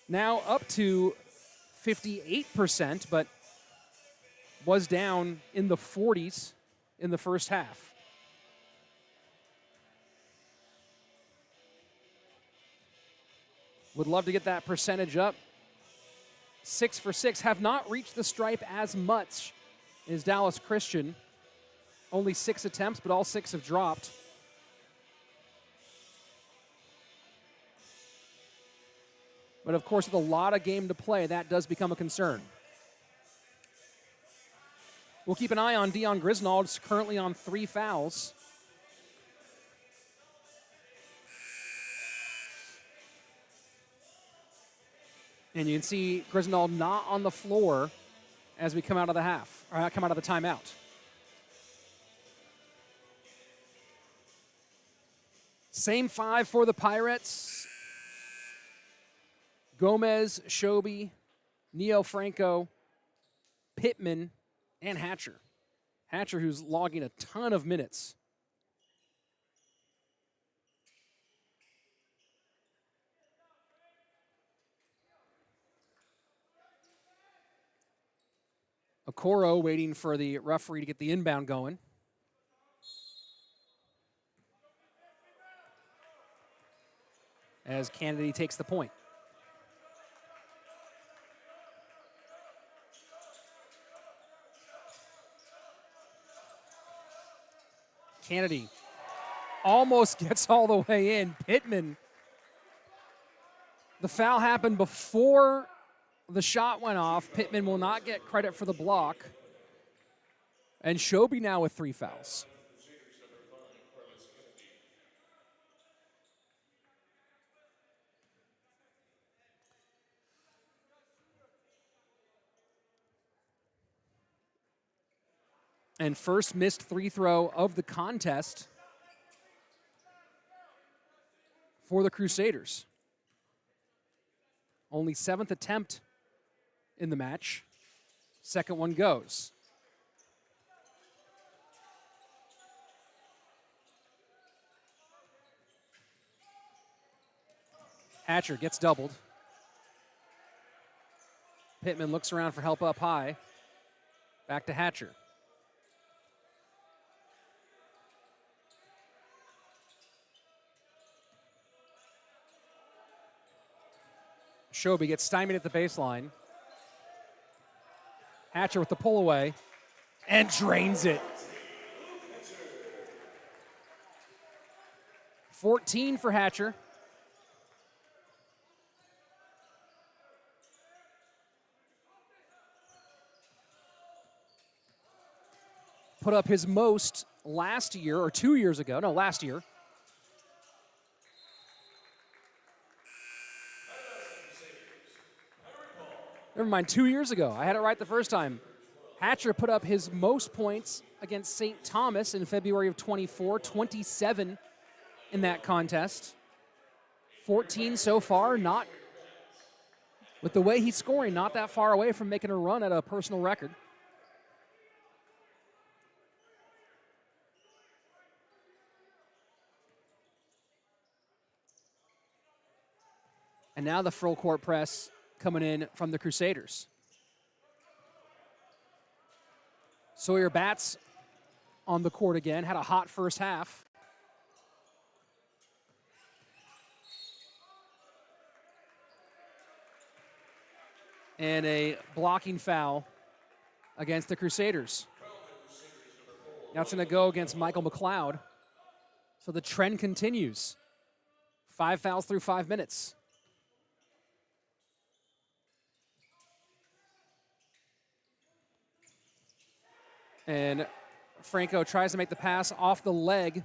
Now up to 58%, but was down in the 40s in the first half. Would love to get that percentage up. 6 for 6. Have not reached the stripe as much as Dallas Christian. Only 6 attempts, but all 6 have dropped. But, of course, with a lot of game to play, that does become a concern. We'll keep an eye on Dion Griswold. It's currently on 3 fouls. And you can see Griswold not on the floor as we come out of the come out of the timeout. Same 5 for the Pirates. Gomez, Shobi, Neo Franco, Pittman, and Hatcher. Hatcher, who's logging a ton of minutes. Okoro waiting for the referee to get the inbound going. As Kennedy takes the point. Kennedy almost gets all the way in. Pittman. The foul happened before the shot went off. Pittman will not get credit for the block. And Shobi now with 3 fouls. And first missed free throw of the contest for the Crusaders. Only 7th attempt in the match. Second one goes. Hatcher gets doubled. Pittman looks around for help up high. Back to Hatcher. Shobi gets stymied at the baseline. Hatcher with the pull away and drains it. 14 for Hatcher. Put up his most last year, or 2 years ago. No, last year. Never mind, 2 years ago. I had it right the first time. Hatcher put up his most points against St. Thomas in February of 24, 27 in that contest. 14 so far, not, with the way he's scoring, not that far away from making a run at a personal record. And now the full court press coming in from the Crusaders. Sawyer Batts on the court again, had a hot first half. And a blocking foul against the Crusaders. That's going to go against Michael McLeod. So the trend continues. 5 fouls through 5 minutes. And Franco tries to make the pass off the leg.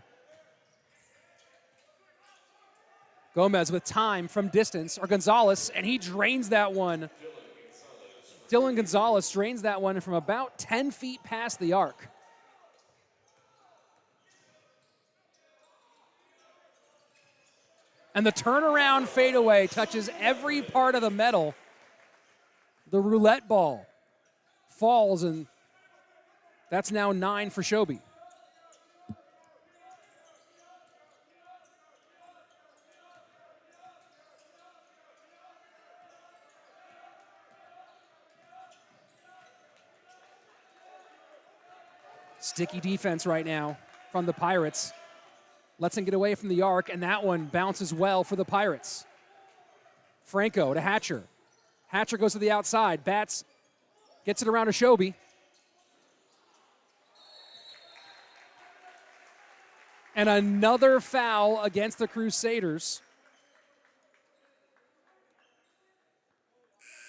Gomez with time from distance, or Gonzalez, and he drains that one. Dylan Gonzalez drains that one from about 10 feet past the arc. And the turnaround fadeaway touches every part of the metal. The roulette ball falls, and that's now 9 for Shobi. Sticky defense right now from the Pirates. Lets him get away from the arc, and that one bounces well for the Pirates. Franco to Hatcher. Hatcher goes to the outside. Batts gets it around to Shobi. And another foul against the Crusaders.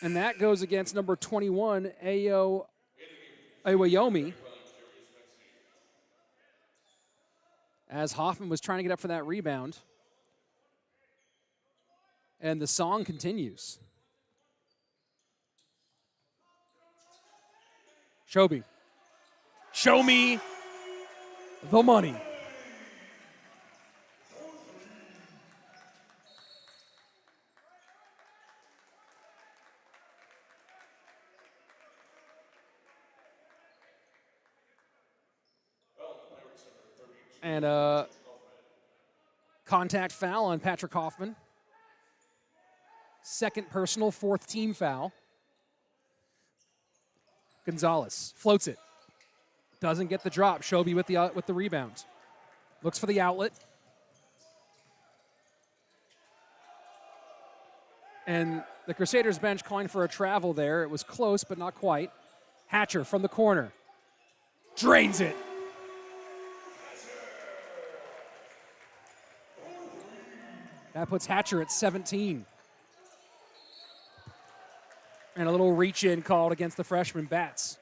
And that goes against number 21, Awayomi. As Hoffman was trying to get up for that rebound. And the song continues. Shobi. Show me the money. And a contact foul on Patrick Hoffman. Second personal, fourth team foul. Gonzalez floats it. Doesn't get the drop. Shobi with the rebound. Looks for the outlet. And the Crusaders bench calling for a travel there. It was close, but not quite. Hatcher from the corner. Drains it. That puts Hatcher at 17. And a little reach-in called against the freshman Bats.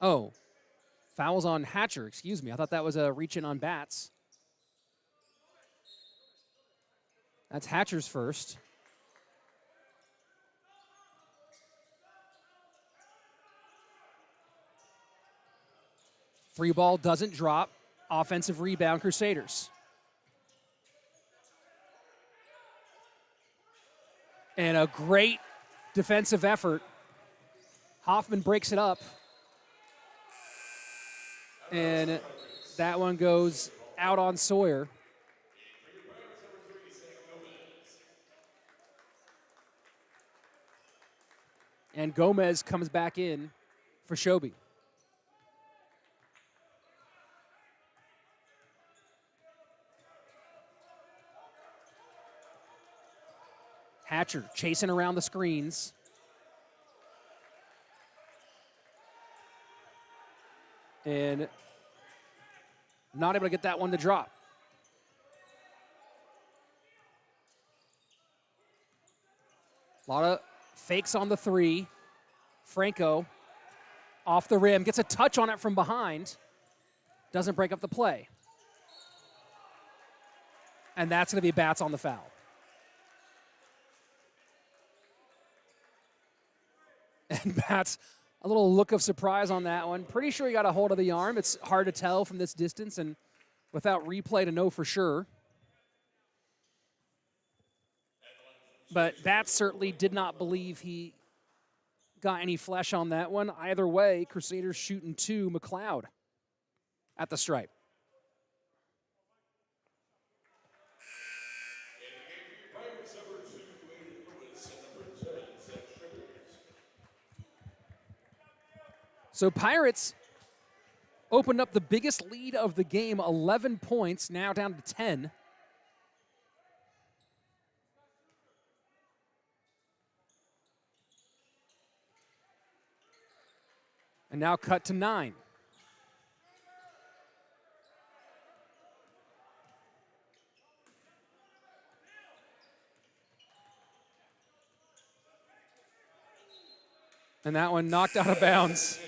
Oh, fouls on Hatcher, excuse me. I thought that was a reach-in on Bats. That's Hatcher's first. Free ball doesn't drop. Offensive rebound, Crusaders. And a great defensive effort. Hoffman breaks it up. And that one goes out on Sawyer. And Gomez comes back in for Shobi. Hatcher chasing around the screens. And not able to get that one to drop. A lot of fakes on the three. Franco off the rim, gets a touch on it from behind. Doesn't break up the play. And that's going to be Bats on the foul. And Bats, a little look of surprise on that one. Pretty sure he got a hold of the arm. It's hard to tell from this distance and without replay to know for sure. But Bats certainly did not believe he got any flesh on that one. Either way, Crusaders shooting two. McLeod at the stripe. So Pirates opened up the biggest lead of the game, 11 points, now down to 10. And now cut to 9. And that one knocked out of bounds.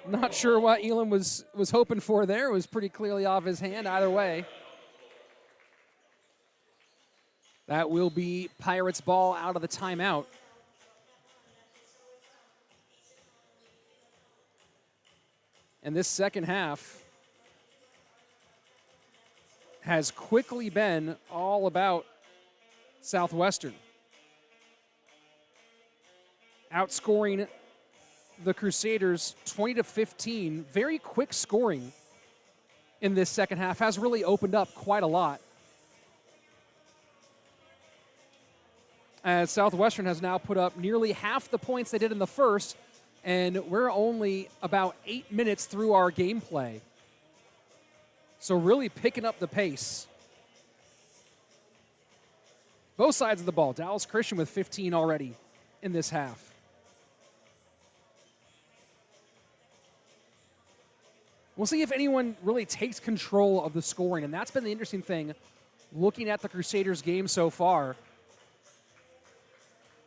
Not sure what Elam was hoping for there. It was pretty clearly off his hand either way. That will be Pirates ball out of the timeout. And this second half has quickly been all about Southwestern. Outscoring the Crusaders 20-15. Very quick scoring in this second half has really opened up quite a lot. As Southwestern has now put up nearly half the points they did in the first, and we're only about 8 minutes through our gameplay. So really picking up the pace. Both sides of the ball. Dallas Christian with 15 already in this half. We'll see if anyone really takes control of the scoring, and that's been the interesting thing looking at the Crusaders game so far.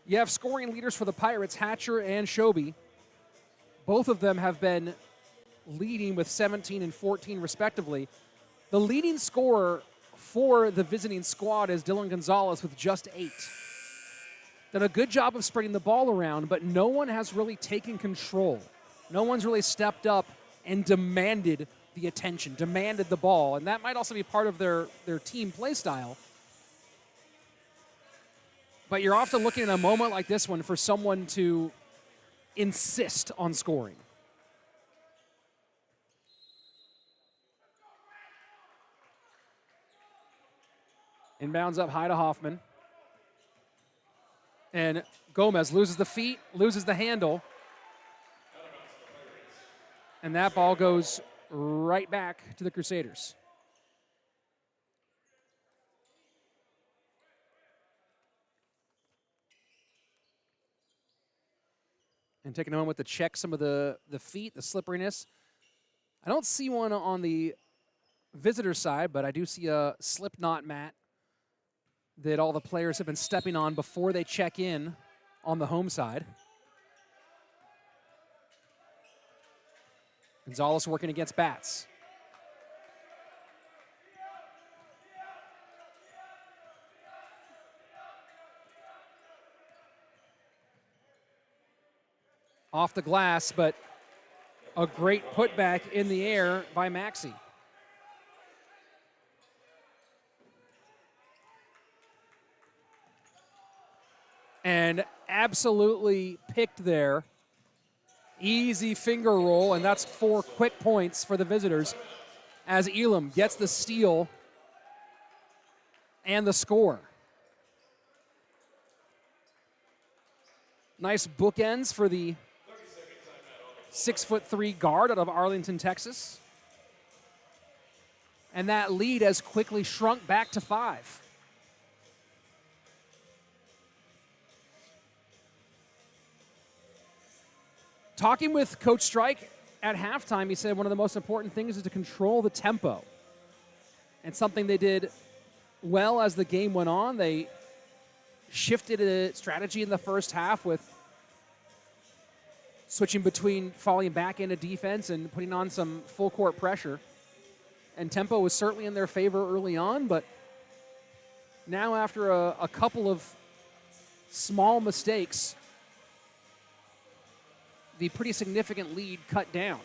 You have scoring leaders for the Pirates, Hatcher and Shobi. Both of them have been leading with 17 and 14 respectively. The leading scorer for the visiting squad is Dylan Gonzalez with just 8. Done a good job of spreading the ball around, but no one has really taken control. No one's really stepped up and demanded the attention, demanded the ball, and that might also be part of their team play style. But you're often looking at a moment like this one for someone to insist on scoring. Inbounds up high to Hoffman. And Gomez loses the feet, loses the handle. And that ball goes right back to the Crusaders. And taking a moment to check some of the feet, the slipperiness. I don't see one on the visitor side, but I do see a slip knot mat that all the players have been stepping on before they check in on the home side. Gonzalez working against bats. Off the glass, but a great putback in the air by Maxey. And absolutely picked there. Easy finger roll, and that's 4 quick points for the visitors as Elam gets the steal and the score. Nice bookends for the 6'3" guard out of Arlington, Texas. And that lead has quickly shrunk back to 5. Talking with Coach Strike at halftime, he said one of the most important things is to control the tempo. And something they did well as the game went on. They shifted a strategy in the first half with switching between falling back into defense and putting on some full court pressure. And tempo was certainly in their favor early on, but now after a couple of small mistakes, the pretty significant lead cut down.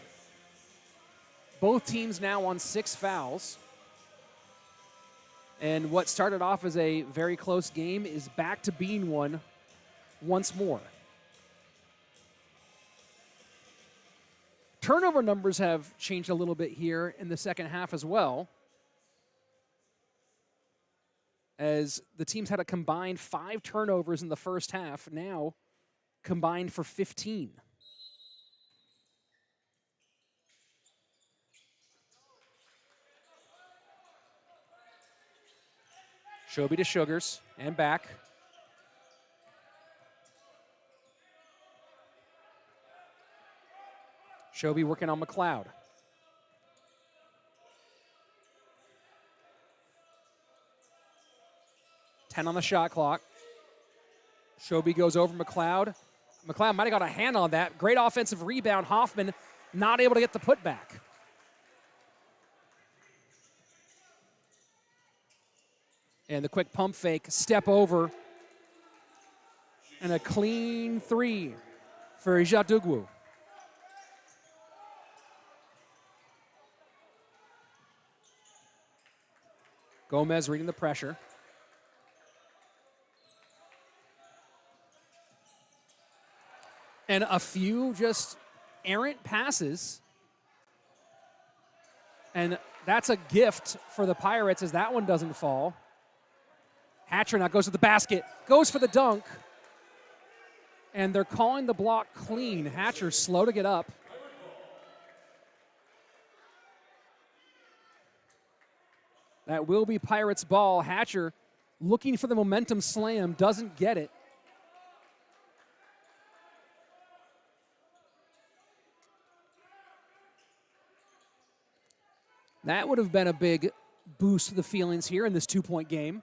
Both teams now on 6 fouls. And what started off as a very close game is back to being one once more. Turnover numbers have changed a little bit here in the second half as well, as the teams had a combined 5 turnovers in the first half, now combined for 15. Shobi to Sugars and back. Shobi working on McLeod. Ten on the shot clock. Shobi goes over McLeod. McLeod might have got a hand on that. Great offensive rebound. Hoffman not able to get the putback. And the quick pump fake, step over, and a clean 3 for Ijadugwu. Gomez reading the pressure. And a few just errant passes. And that's a gift for the Pirates as that one doesn't fall. Hatcher now goes to the basket, goes for the dunk. And they're calling the block clean. Hatcher slow to get up. That will be Pirates ball. Hatcher looking for the momentum slam, doesn't get it. That would have been a big boost to the feelings here in this 2-point game.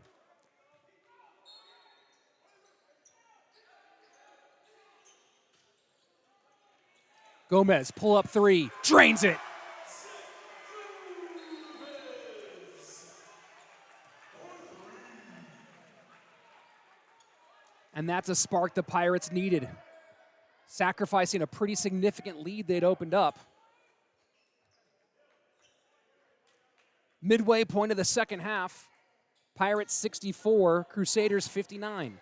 Gomez, pull up three, drains it. And that's a spark the Pirates needed, sacrificing a pretty significant lead they'd opened up. Midway point of the second half, Pirates 64, Crusaders 59.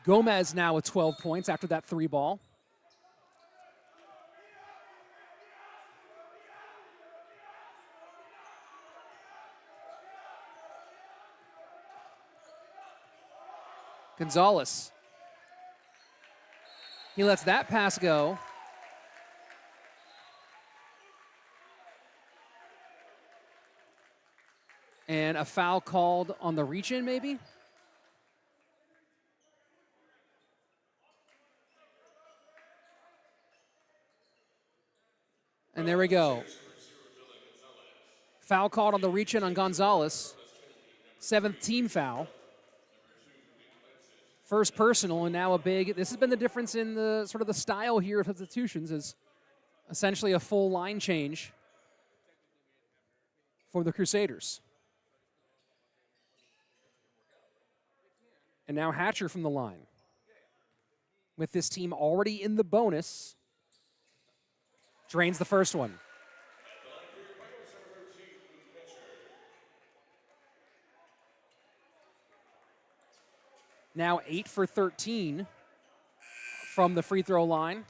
Gomez now with 12 points after that 3-ball. Gonzalez. He lets that pass go. And a foul called on the reach-in, maybe? And there we go. Foul called on the reach-in on Gonzalez. 17th foul. First personal, and now a big, this has been the difference in the sort of the style here of substitutions, is essentially a full line change for the Crusaders. And now Hatcher from the line. With this team already in the bonus, drains the first one. Now 8 for 13 from the free throw line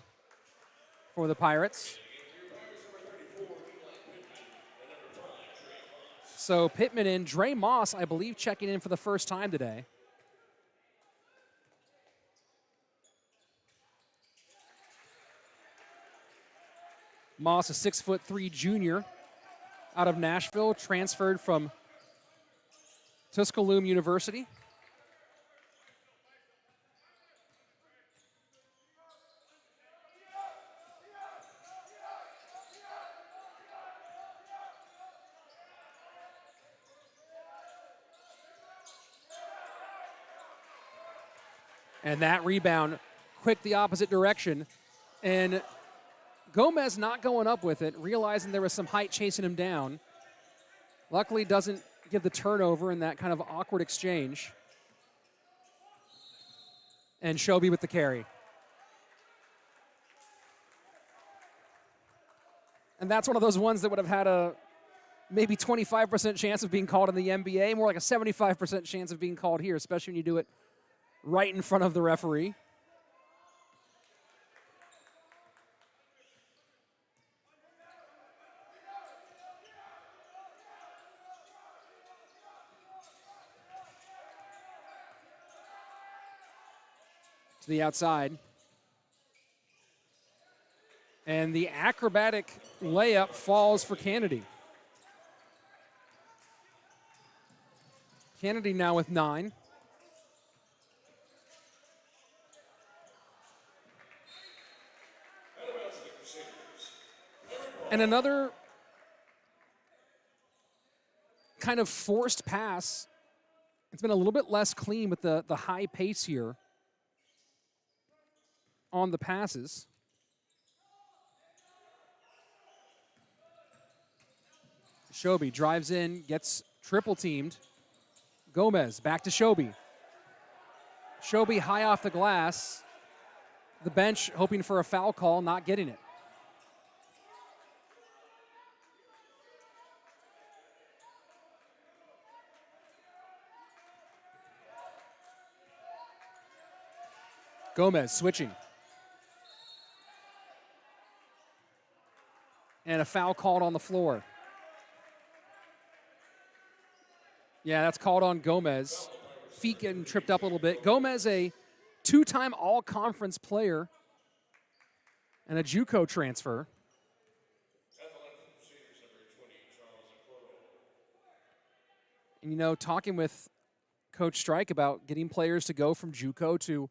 for the Pirates. So Pittman in, Dre Moss, I believe, checking in for the first time today. Moss, a 6'3" junior out of Nashville, transferred from Tuscaloosa University. And that rebound, quick the opposite direction. And Gomez not going up with it, realizing there was some height chasing him down. Luckily doesn't give the turnover in that kind of awkward exchange. And Shobi with the carry. And that's one of those ones that would have had a maybe 25% chance of being called in the NBA, more like a 75% chance of being called here, especially when you do it right in front of the referee. To the outside. And the acrobatic layup falls for Kennedy. Kennedy now with 9. And another kind of forced pass. It's been a little bit less clean with the high pace here on the passes. Shobi drives in, gets triple teamed. Gomez back to Shobi. Shobi high off the glass. The bench hoping for a foul call, not getting it. Gomez switching. And a foul called on the floor. Yeah, that's called on Gomez. Feet getting tripped up a little bit. Gomez, a 2-time all-conference player and a JUCO transfer. And, you know, talking with Coach Strike about getting players to go from JUCO to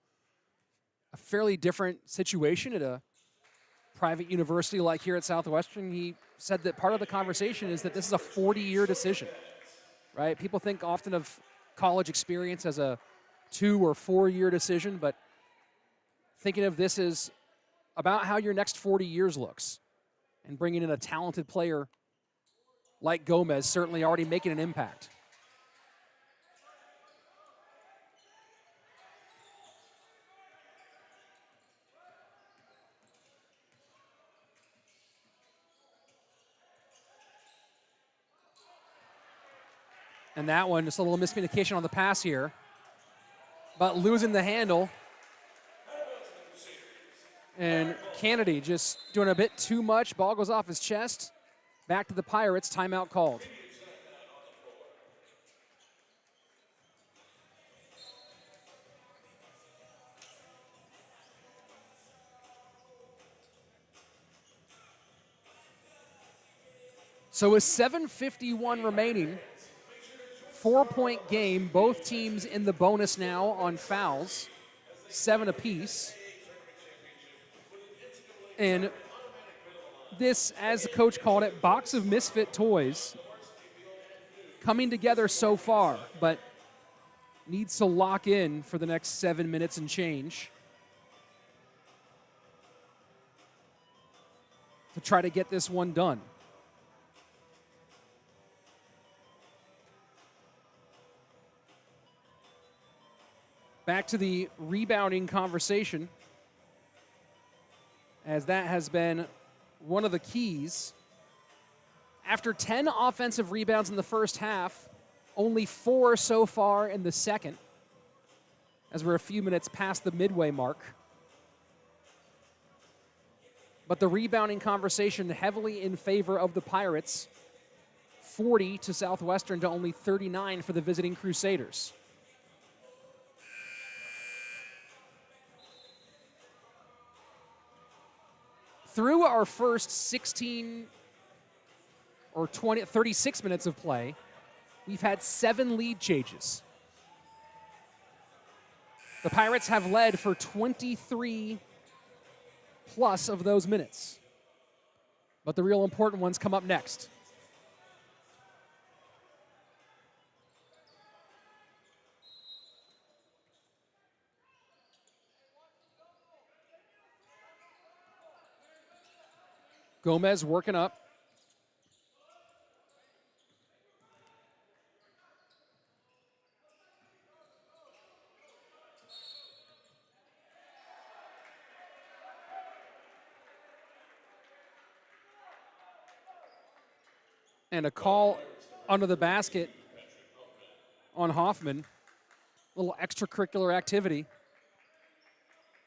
a fairly different situation at a private university like here at Southwestern, he said that part of the conversation is that this is a 40-year decision, right? People think often of college experience as a 2 or 4 year decision, but thinking of this as about how your next 40 years looks, and bringing in a talented player like Gomez, certainly already making an impact. And that one, just a little miscommunication on the pass here, but losing the handle. And Kennedy just doing a bit too much. Ball goes off his chest. Back to the Pirates. Timeout called. So with 7:51 remaining, 4-point game. Both teams in the bonus now on fouls, 7 apiece. And this, as the coach called it, box of misfit toys coming together so far, but needs to lock in for the next 7 minutes and change to try to get this one done. Back to the rebounding conversation, as that has been one of the keys. After 10 offensive rebounds in the first half, only 4 so far in the second, as we're a few minutes past the midway mark. But the rebounding conversation heavily in favor of the Pirates, 40 to Southwestern to only 39 for the visiting Crusaders. Through our first 16 or 36 minutes of play, we've had 7 lead changes. The Pirates have led for 23 plus of those minutes. But the real important ones come up next. Gomez working up. And a call under the basket on Hoffman. A little extracurricular activity.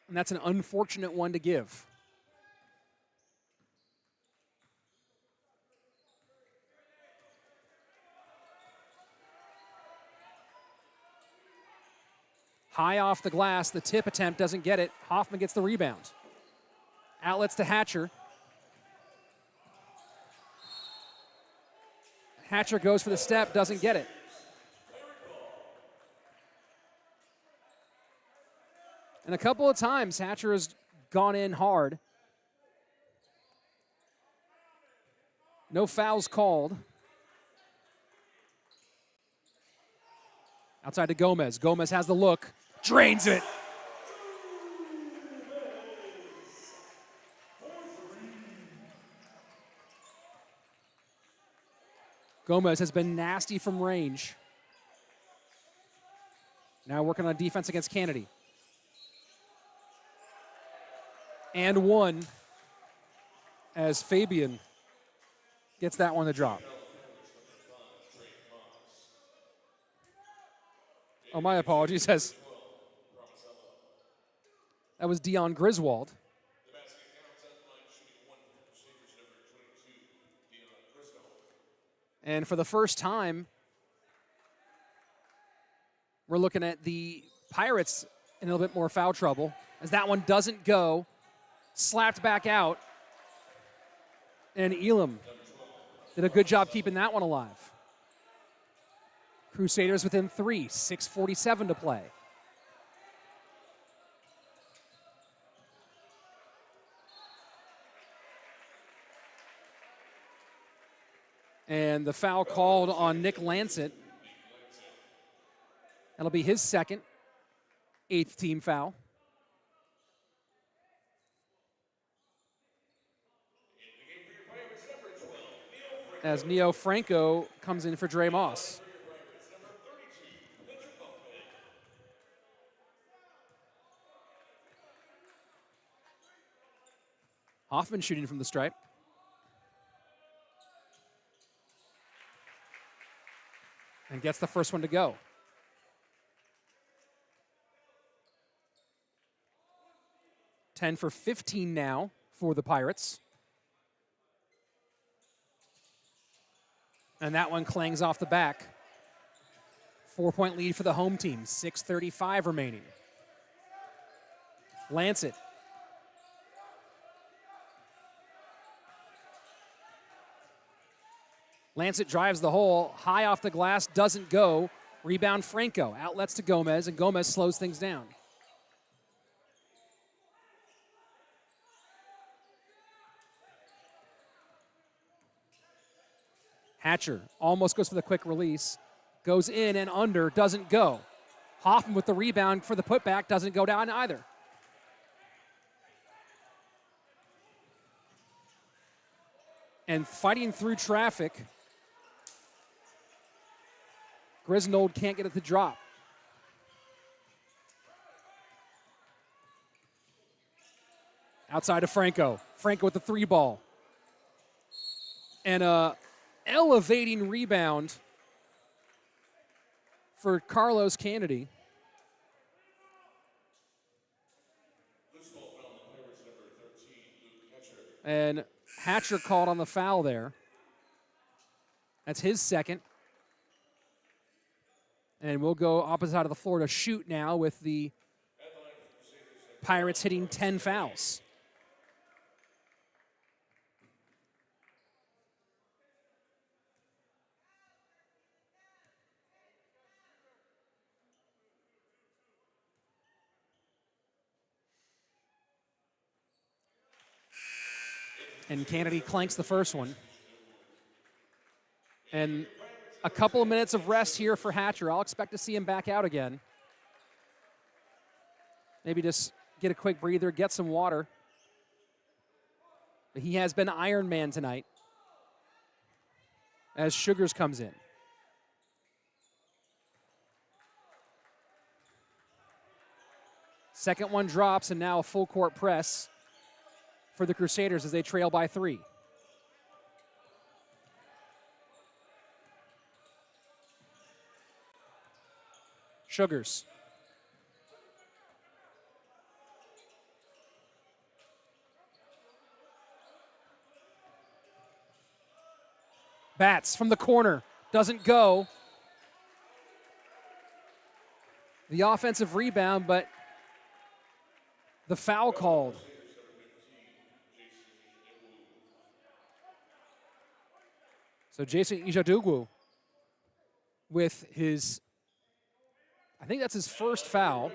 And that's an unfortunate one to give. High off the glass, the tip attempt doesn't get it. Hoffman gets the rebound. Outlets to Hatcher. Hatcher goes for the step, doesn't get it. And a couple of times, Hatcher has gone in hard. No fouls called. Outside to Gomez. Gomez has the look. Drains it. Gomez has been nasty from range. Now working on defense against Kennedy. And one as Fabian gets that one to drop. Oh, my apologies. That was Dion Griswold. And for the first time, we're looking at the Pirates in a little bit more foul trouble, as that one doesn't go. Slapped back out. And Elam did a good job keeping that one alive. Crusaders within 3, 6:47 to play. And the foul called on Nick Lancet. That'll be his second, 8th team foul. As Neo Franco comes in for Dre Moss. Hoffman shooting from the stripe. And gets the first one to go. Ten for 15 now for the Pirates. And that one clangs off the back. 4-point lead for the home team. 6:35 remaining. Lancet. Lancet drives the hole, high off the glass, doesn't go. Rebound Franco, outlets to Gomez, and Gomez slows things down. Hatcher almost goes for the quick release, goes in and under, doesn't go. Hoffman with the rebound for the putback, doesn't go down either. And fighting through traffic, Grisnold can't get it to drop. Outside of Franco. Franco with the 3 ball. And a elevating rebound for Carlos Kennedy. And Hatcher called on the foul there. That's his second. And we'll go opposite side of the floor to shoot now with the Pirates hitting 10 fouls. And Kennedy clanks the first one. And a couple of minutes of rest here for Hatcher. I'll expect to see him back out again. Maybe just get a quick breather, get some water. But he has been Iron Man tonight as Sugars comes in. Second one drops, and now a full court press for the Crusaders as they trail by 3. Sugars. Bats from the corner. Doesn't go. The offensive rebound, but the foul called. So Jason Ijadugwu with his, I think that's his first foul.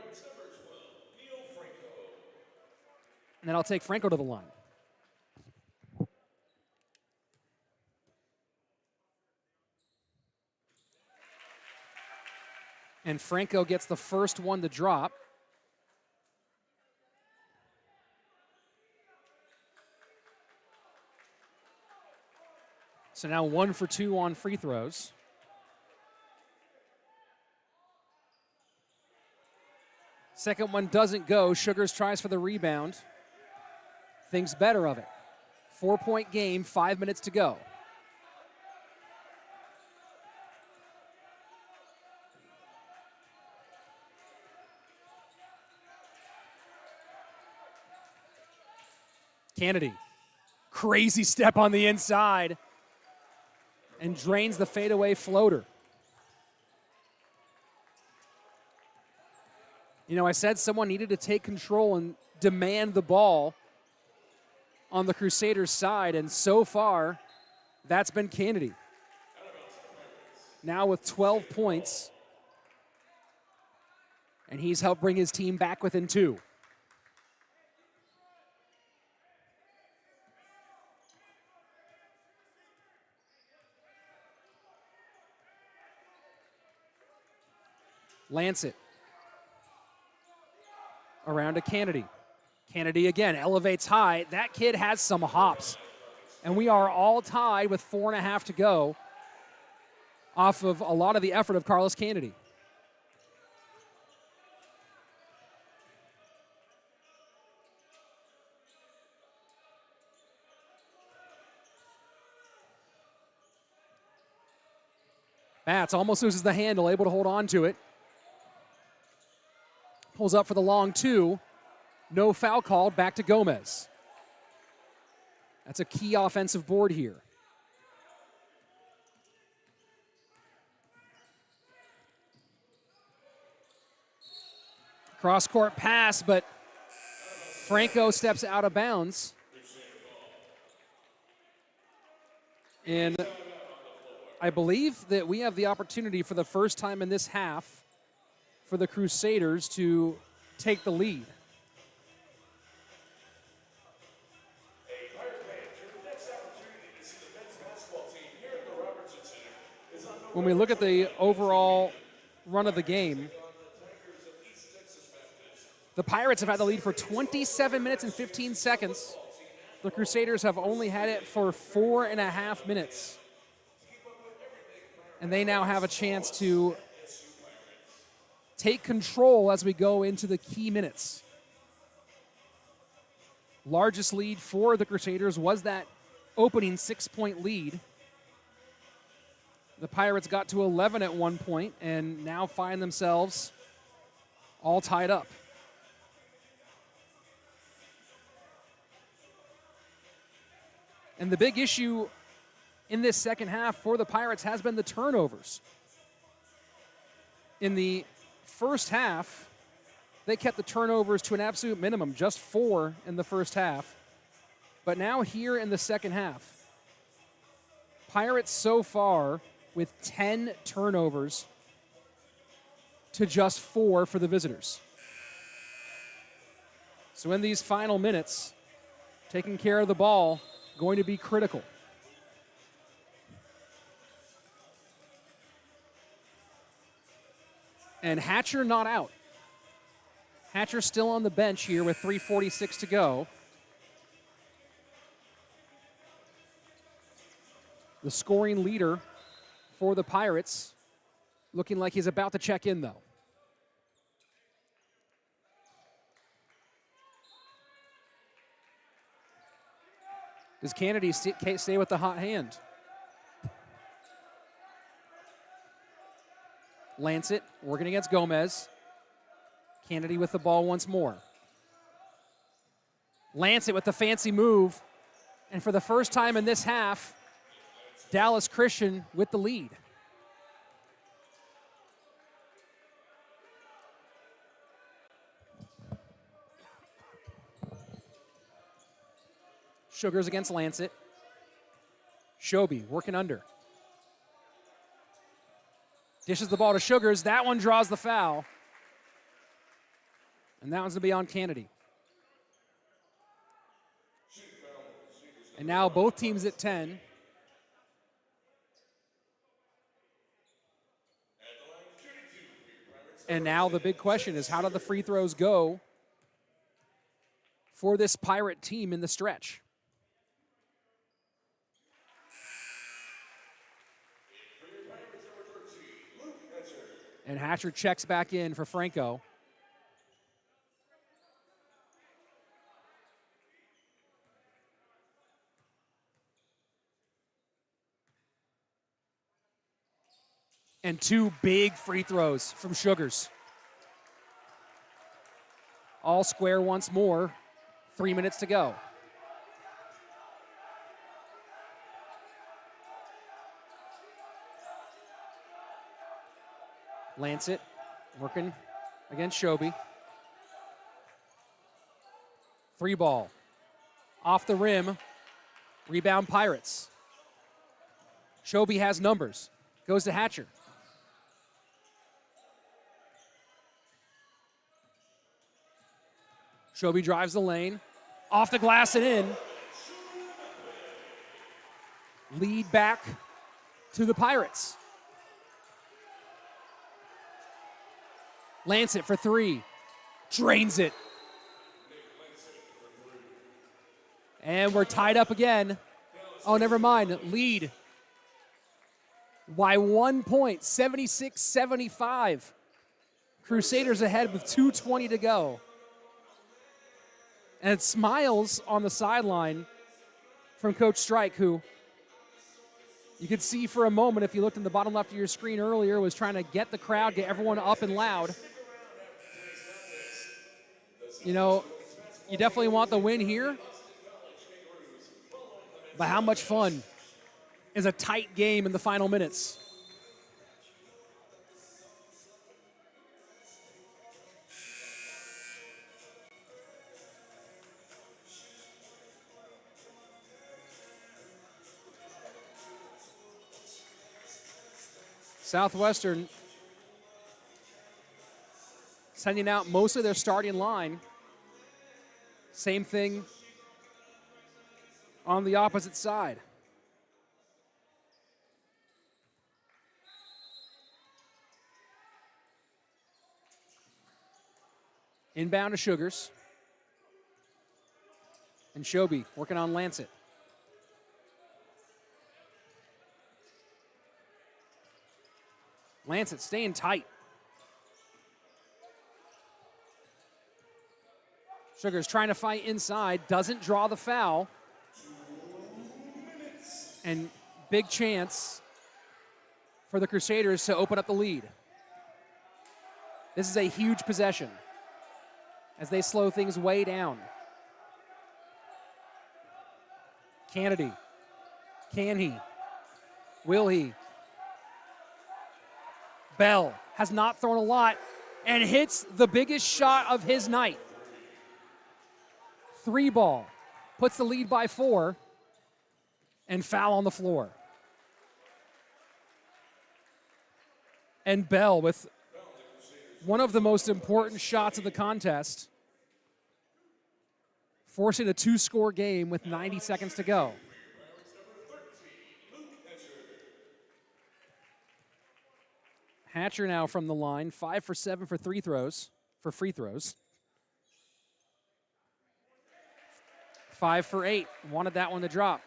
And then I'll take Franco to the line. And Franco gets the first one to drop. So now 1 for 2 on free throws. Second one doesn't go. Sugars tries for the rebound. Thinks better of it. 4-point game, 5 minutes to go. Kennedy, crazy step on the inside and drains the fadeaway floater. You know, I said someone needed to take control and demand the ball on the Crusaders' side, and so far, that's been Kennedy. Now with 12 points, and he's helped bring his team back within 2. Lancet. Around to Kennedy. Kennedy again elevates high. That kid has some hops. And we are all tied with 4.5 to go off of a lot of the effort of Carlos Kennedy. Bats almost loses the handle, able to hold on to it. Pulls up for the long 2. No foul called, back to Gomez. That's a key offensive board here. Cross-court pass, but Franco steps out of bounds. And I believe that we have the opportunity for the first time in this half for the Crusaders to take the lead. When we look at the overall run of the game, the Pirates have had the lead for 27 minutes and 15 seconds. The Crusaders have only had it for 4.5 minutes. And they now have a chance to take control as we go into the key minutes. Largest lead for the Crusaders was that opening 6-point lead. The Pirates got to 11 at one point and now find themselves all tied up. And the big issue in this second half for the Pirates has been the turnovers. In the first half, they kept the turnovers to an absolute minimum, just 4 in the first half. But now here in the second half, Pirates so far with 10 turnovers to just 4 for the visitors. So in these final minutes, taking care of the ball, going to be critical. And Hatcher not out. Hatcher still on the bench here with 3:46 to go. The scoring leader for the Pirates, looking like he's about to check in, though. Does Kennedy stay with the hot hand? Lancet working against Gomez. Kennedy with the ball once more. Lancet with the fancy move. And for the first time in this half, Dallas Christian with the lead. Sugars against Lancet. Shobi working under. Dishes the ball to Sugars. That one draws the foul. And that one's going to be on Kennedy. And now both teams at 10. And now the big question is, how do the free throws go for this Pirate team in the stretch? And Hatcher checks back in for Franco. And 2 big free throws from Sugars. All square once more. 3 minutes to go. Lancet working against Shobi. 3 ball. Off the rim. Rebound Pirates. Shobi has numbers. Goes to Hatcher. Shobi drives the lane. Off the glass and in. Lead back to the Pirates. Lancet for three. Drains it. And we're tied up again. Oh, never mind. Lead by 1 point, 76-75. Crusaders ahead with 2:20 to go. And smiles on the sideline from Coach Strike, who you could see for a moment, if you looked in the bottom left of your screen earlier, was trying to get the crowd, get everyone up and loud. You know, you definitely want the win here. But how much fun is a tight game in the final minutes? Southwestern sending out most of their starting line. Same thing on the opposite side. Inbound to Sugars. And Shobi working on Lancet. Lancet staying tight. Sugars trying to fight inside, doesn't draw the foul. And big chance for the Crusaders to open up the lead. This is a huge possession as they slow things way down. Kennedy. Can he? Will he? Bell has not thrown a lot and hits the biggest shot of his night. 3 ball. Puts the lead by 4. And foul on the floor. And Bell with one of the most important shots of the contest, forcing a 2-score game with 90 seconds to go. Hatcher now from the line, 5 for 7 for free throws. 5 for 8. Wanted that one to drop.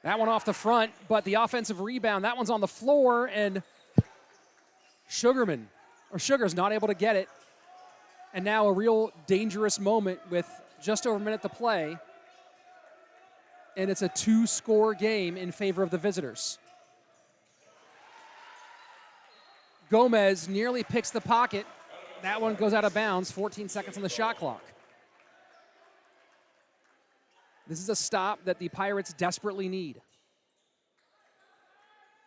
That one off the front, but the offensive rebound, that one's on the floor, and Sugar's not able to get it. And now a real dangerous moment with just over a minute to play. And it's a 2-score game in favor of the visitors. Gomez nearly picks the pocket. That one goes out of bounds, 14 seconds on the shot clock. This is a stop that the Pirates desperately need.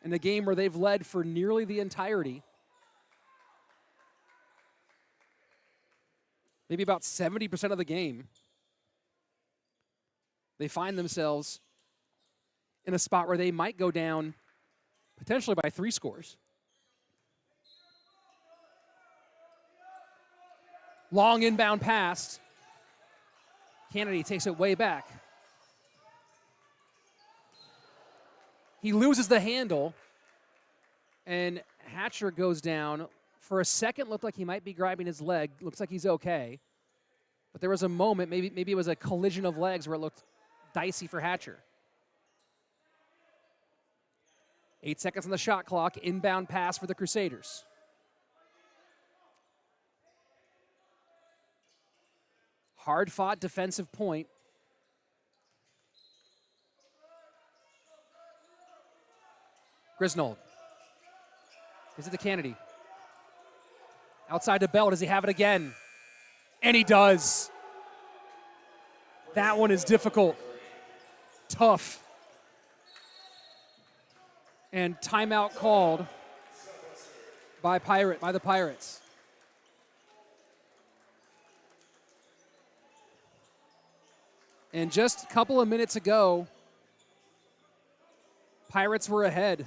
In a game where they've led for nearly the entirety, maybe about 70% of the game, they find themselves in a spot where they might go down potentially by 3 scores. Long inbound pass. Kennedy takes it way back. He loses the handle, and Hatcher goes down. For a second, looked like he might be grabbing his leg. Looks like he's okay. But there was a moment, maybe it was a collision of legs where it looked dicey for Hatcher. 8 seconds on the shot clock. Inbound pass for the Crusaders. Hard-fought defensive point. Grisnold. Is it to Kennedy? Outside to Bell. Does he have it again? And he does. That one is difficult. Tough. And timeout called by the Pirates. And just a couple of minutes ago, Pirates were ahead.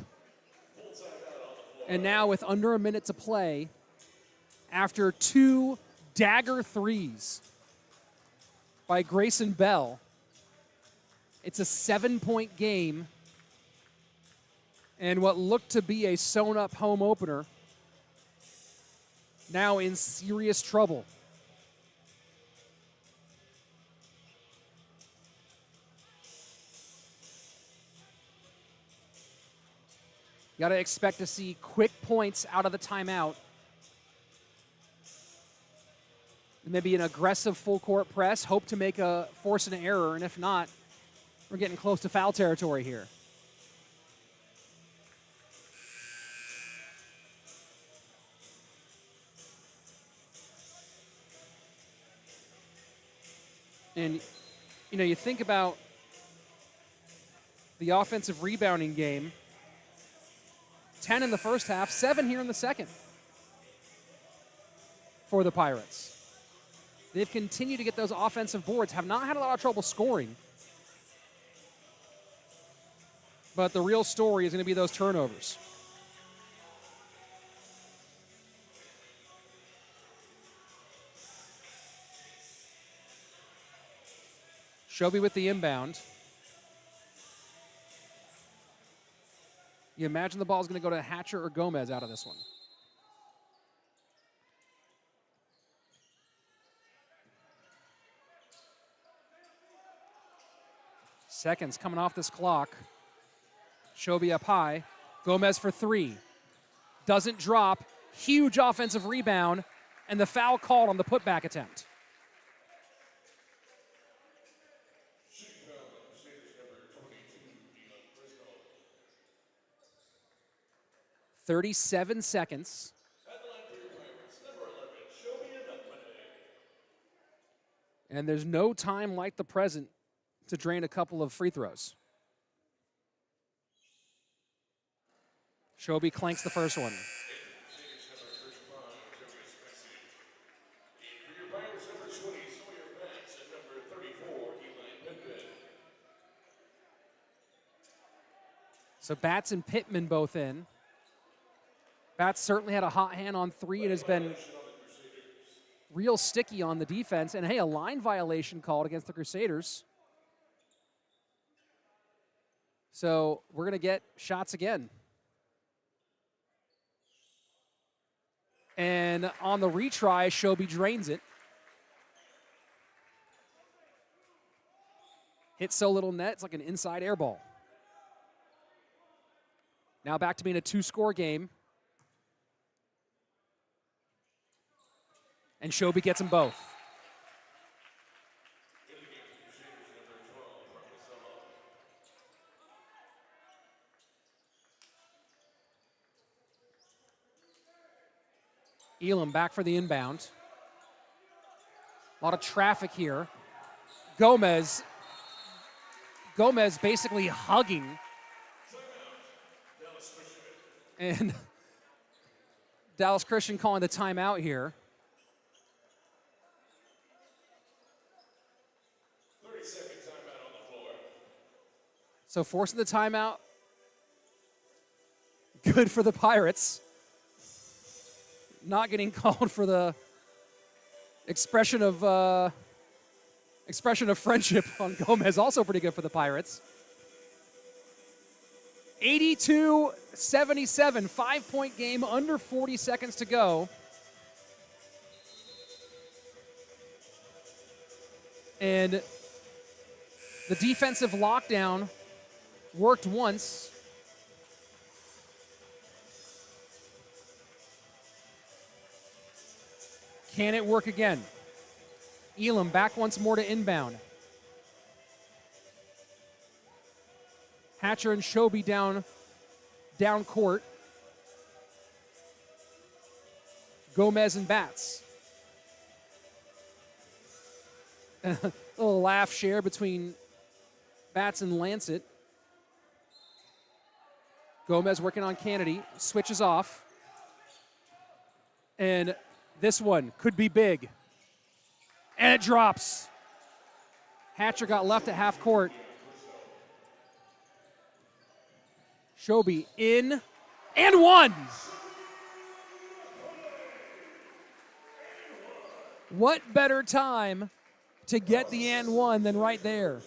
And now with under a minute to play, after 2 dagger threes by Grayson Bell. It's a 7-point game, and what looked to be a sewn-up home opener now in serious trouble. You got to expect to see quick points out of the timeout. Maybe an aggressive full-court press, hope to force an error, and if not, we're getting close to foul territory here. And, you think about the offensive rebounding game. 10 in the first half, 7 here in the second for the Pirates. They've continued to get those offensive boards, have not had a lot of trouble scoring. But the real story is going to be those turnovers. Shobi with the inbound. You imagine the ball is going to go to Hatcher or Gomez out of this one. Seconds coming off this clock. Shobi up high. Gomez for 3. Doesn't drop. Huge offensive rebound. And the foul called on the putback attempt. 37 seconds. And there's no time like the present to drain a couple of free throws. Shobi clanks the first one. So Batts and Pittman both in. Batts certainly had a hot hand on 3 and has been real sticky on the defense. And, hey, a line violation called against the Crusaders. So we're going to get shots again. And on the retry, Shobi drains it. Hit so little net, it's like an inside air ball. Now back to being a 2-score game. And Shobi gets them both. Elam back for the inbound. A lot of traffic here. Gomez basically hugging. And Dallas Christian calling the timeout here. 30-second timeout on the floor. So forcing the timeout. Good for the Pirates. Not getting called for the expression of friendship on Gomez. Also pretty good for the Pirates. 82-77, 5-point game, under 40 seconds to go. And the defensive lockdown worked once. Can it work again? Elam back once more to inbound. Hatcher and Shobi down court. Gomez and Batts. A little laugh share between Batts and Lancet. Gomez working on Kennedy, switches off. And this one could be big. And it drops. Hatcher got left at half court. Shobi in and one. What better time to get the and one than right there?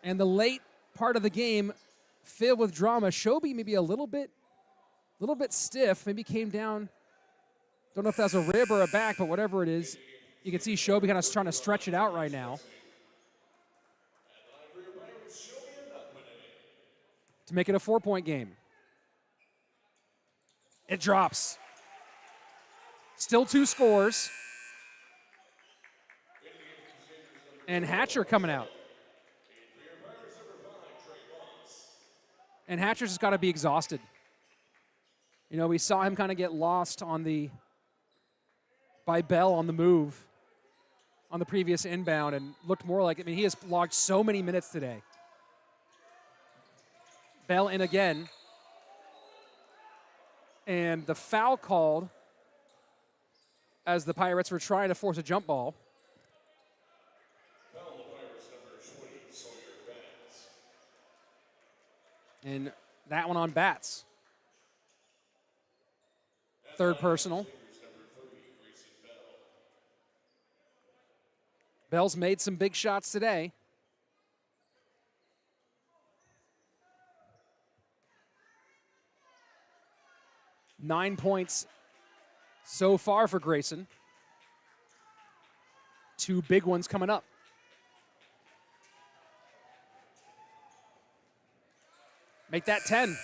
And the late part of the game filled with drama. Shobi maybe a little bit stiff. Maybe came down. Don't know if that's a rib or a back, but whatever it is, you can see Shobi kind of trying to stretch it out right now to make it a 4-point game. It drops. Still 2 scores. And Hatcher coming out. And Hatcher's just got to be exhausted. You know, we saw him kind of get lost by Bell on the move on the previous inbound and looked more like, I mean, he has logged so many minutes today. Bell in again. And the foul called as the Pirates were trying to force a jump ball. And that one on Bats. Third personal. Bell's made some big shots today. Nine points so far for Grayson. 2 big ones coming up. Make that 10.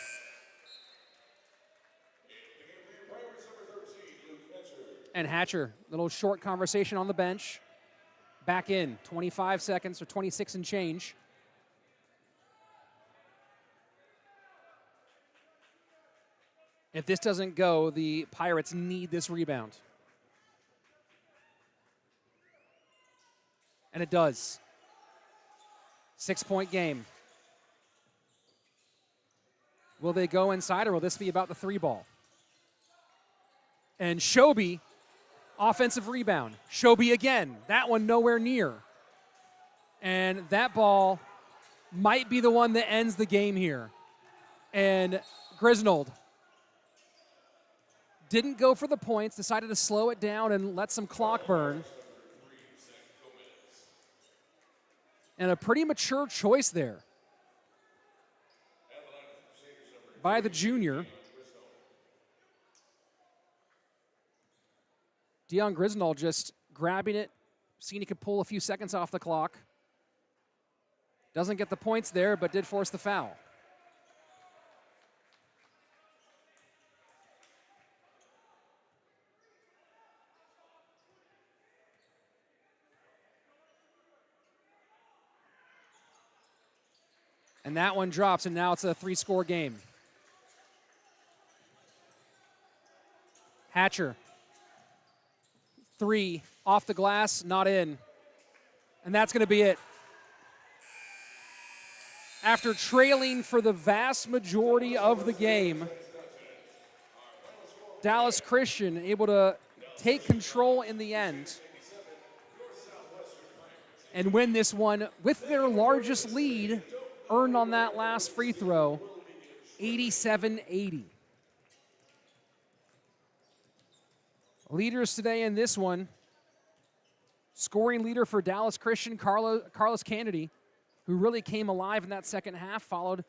And Hatcher, little short conversation on the bench. Back in, 25 seconds or 26 and change. If this doesn't go, the Pirates need this rebound. And it does. 6-point game. Will they go inside, or will this be about the 3 ball? And Shobi, offensive rebound. Shobi again. That one nowhere near. And that ball might be the one that ends the game here. And Grisnold didn't go for the points, decided to slow it down and let some clock burn. And a pretty mature choice there by the junior. Dion Grisnold just grabbing it, seeing he could pull a few seconds off the clock. Doesn't get the points there, but did force the foul. And that one drops, and now it's a 3-score game. Hatcher. 3 off the glass, not in. And that's going to be it. After trailing for the vast majority of the game, Dallas Christian able to take control in the end and win this one with their largest lead earned on that last free throw, 87-80. Leaders today in this one, scoring leader for Dallas Christian, Carlos Kennedy, who really came alive in that second half, followed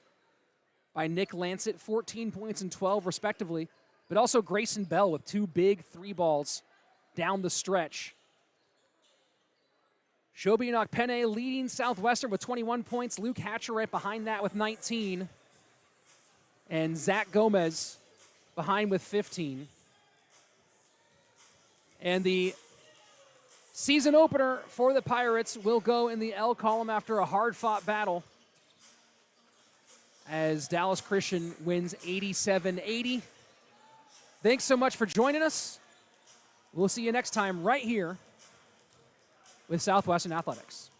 by Nick Lancet, 14 points and 12 respectively, but also Grayson Bell with 2 big 3 balls down the stretch. Shobi Nakpene leading Southwestern with 21 points. Luke Hatcher right behind that with 19. And Zach Gomez behind with 15. And the season opener for the Pirates will go in the L column after a hard-fought battle as Dallas Christian wins 87-80. Thanks so much for joining us. We'll see you next time right here with Southwestern Athletics.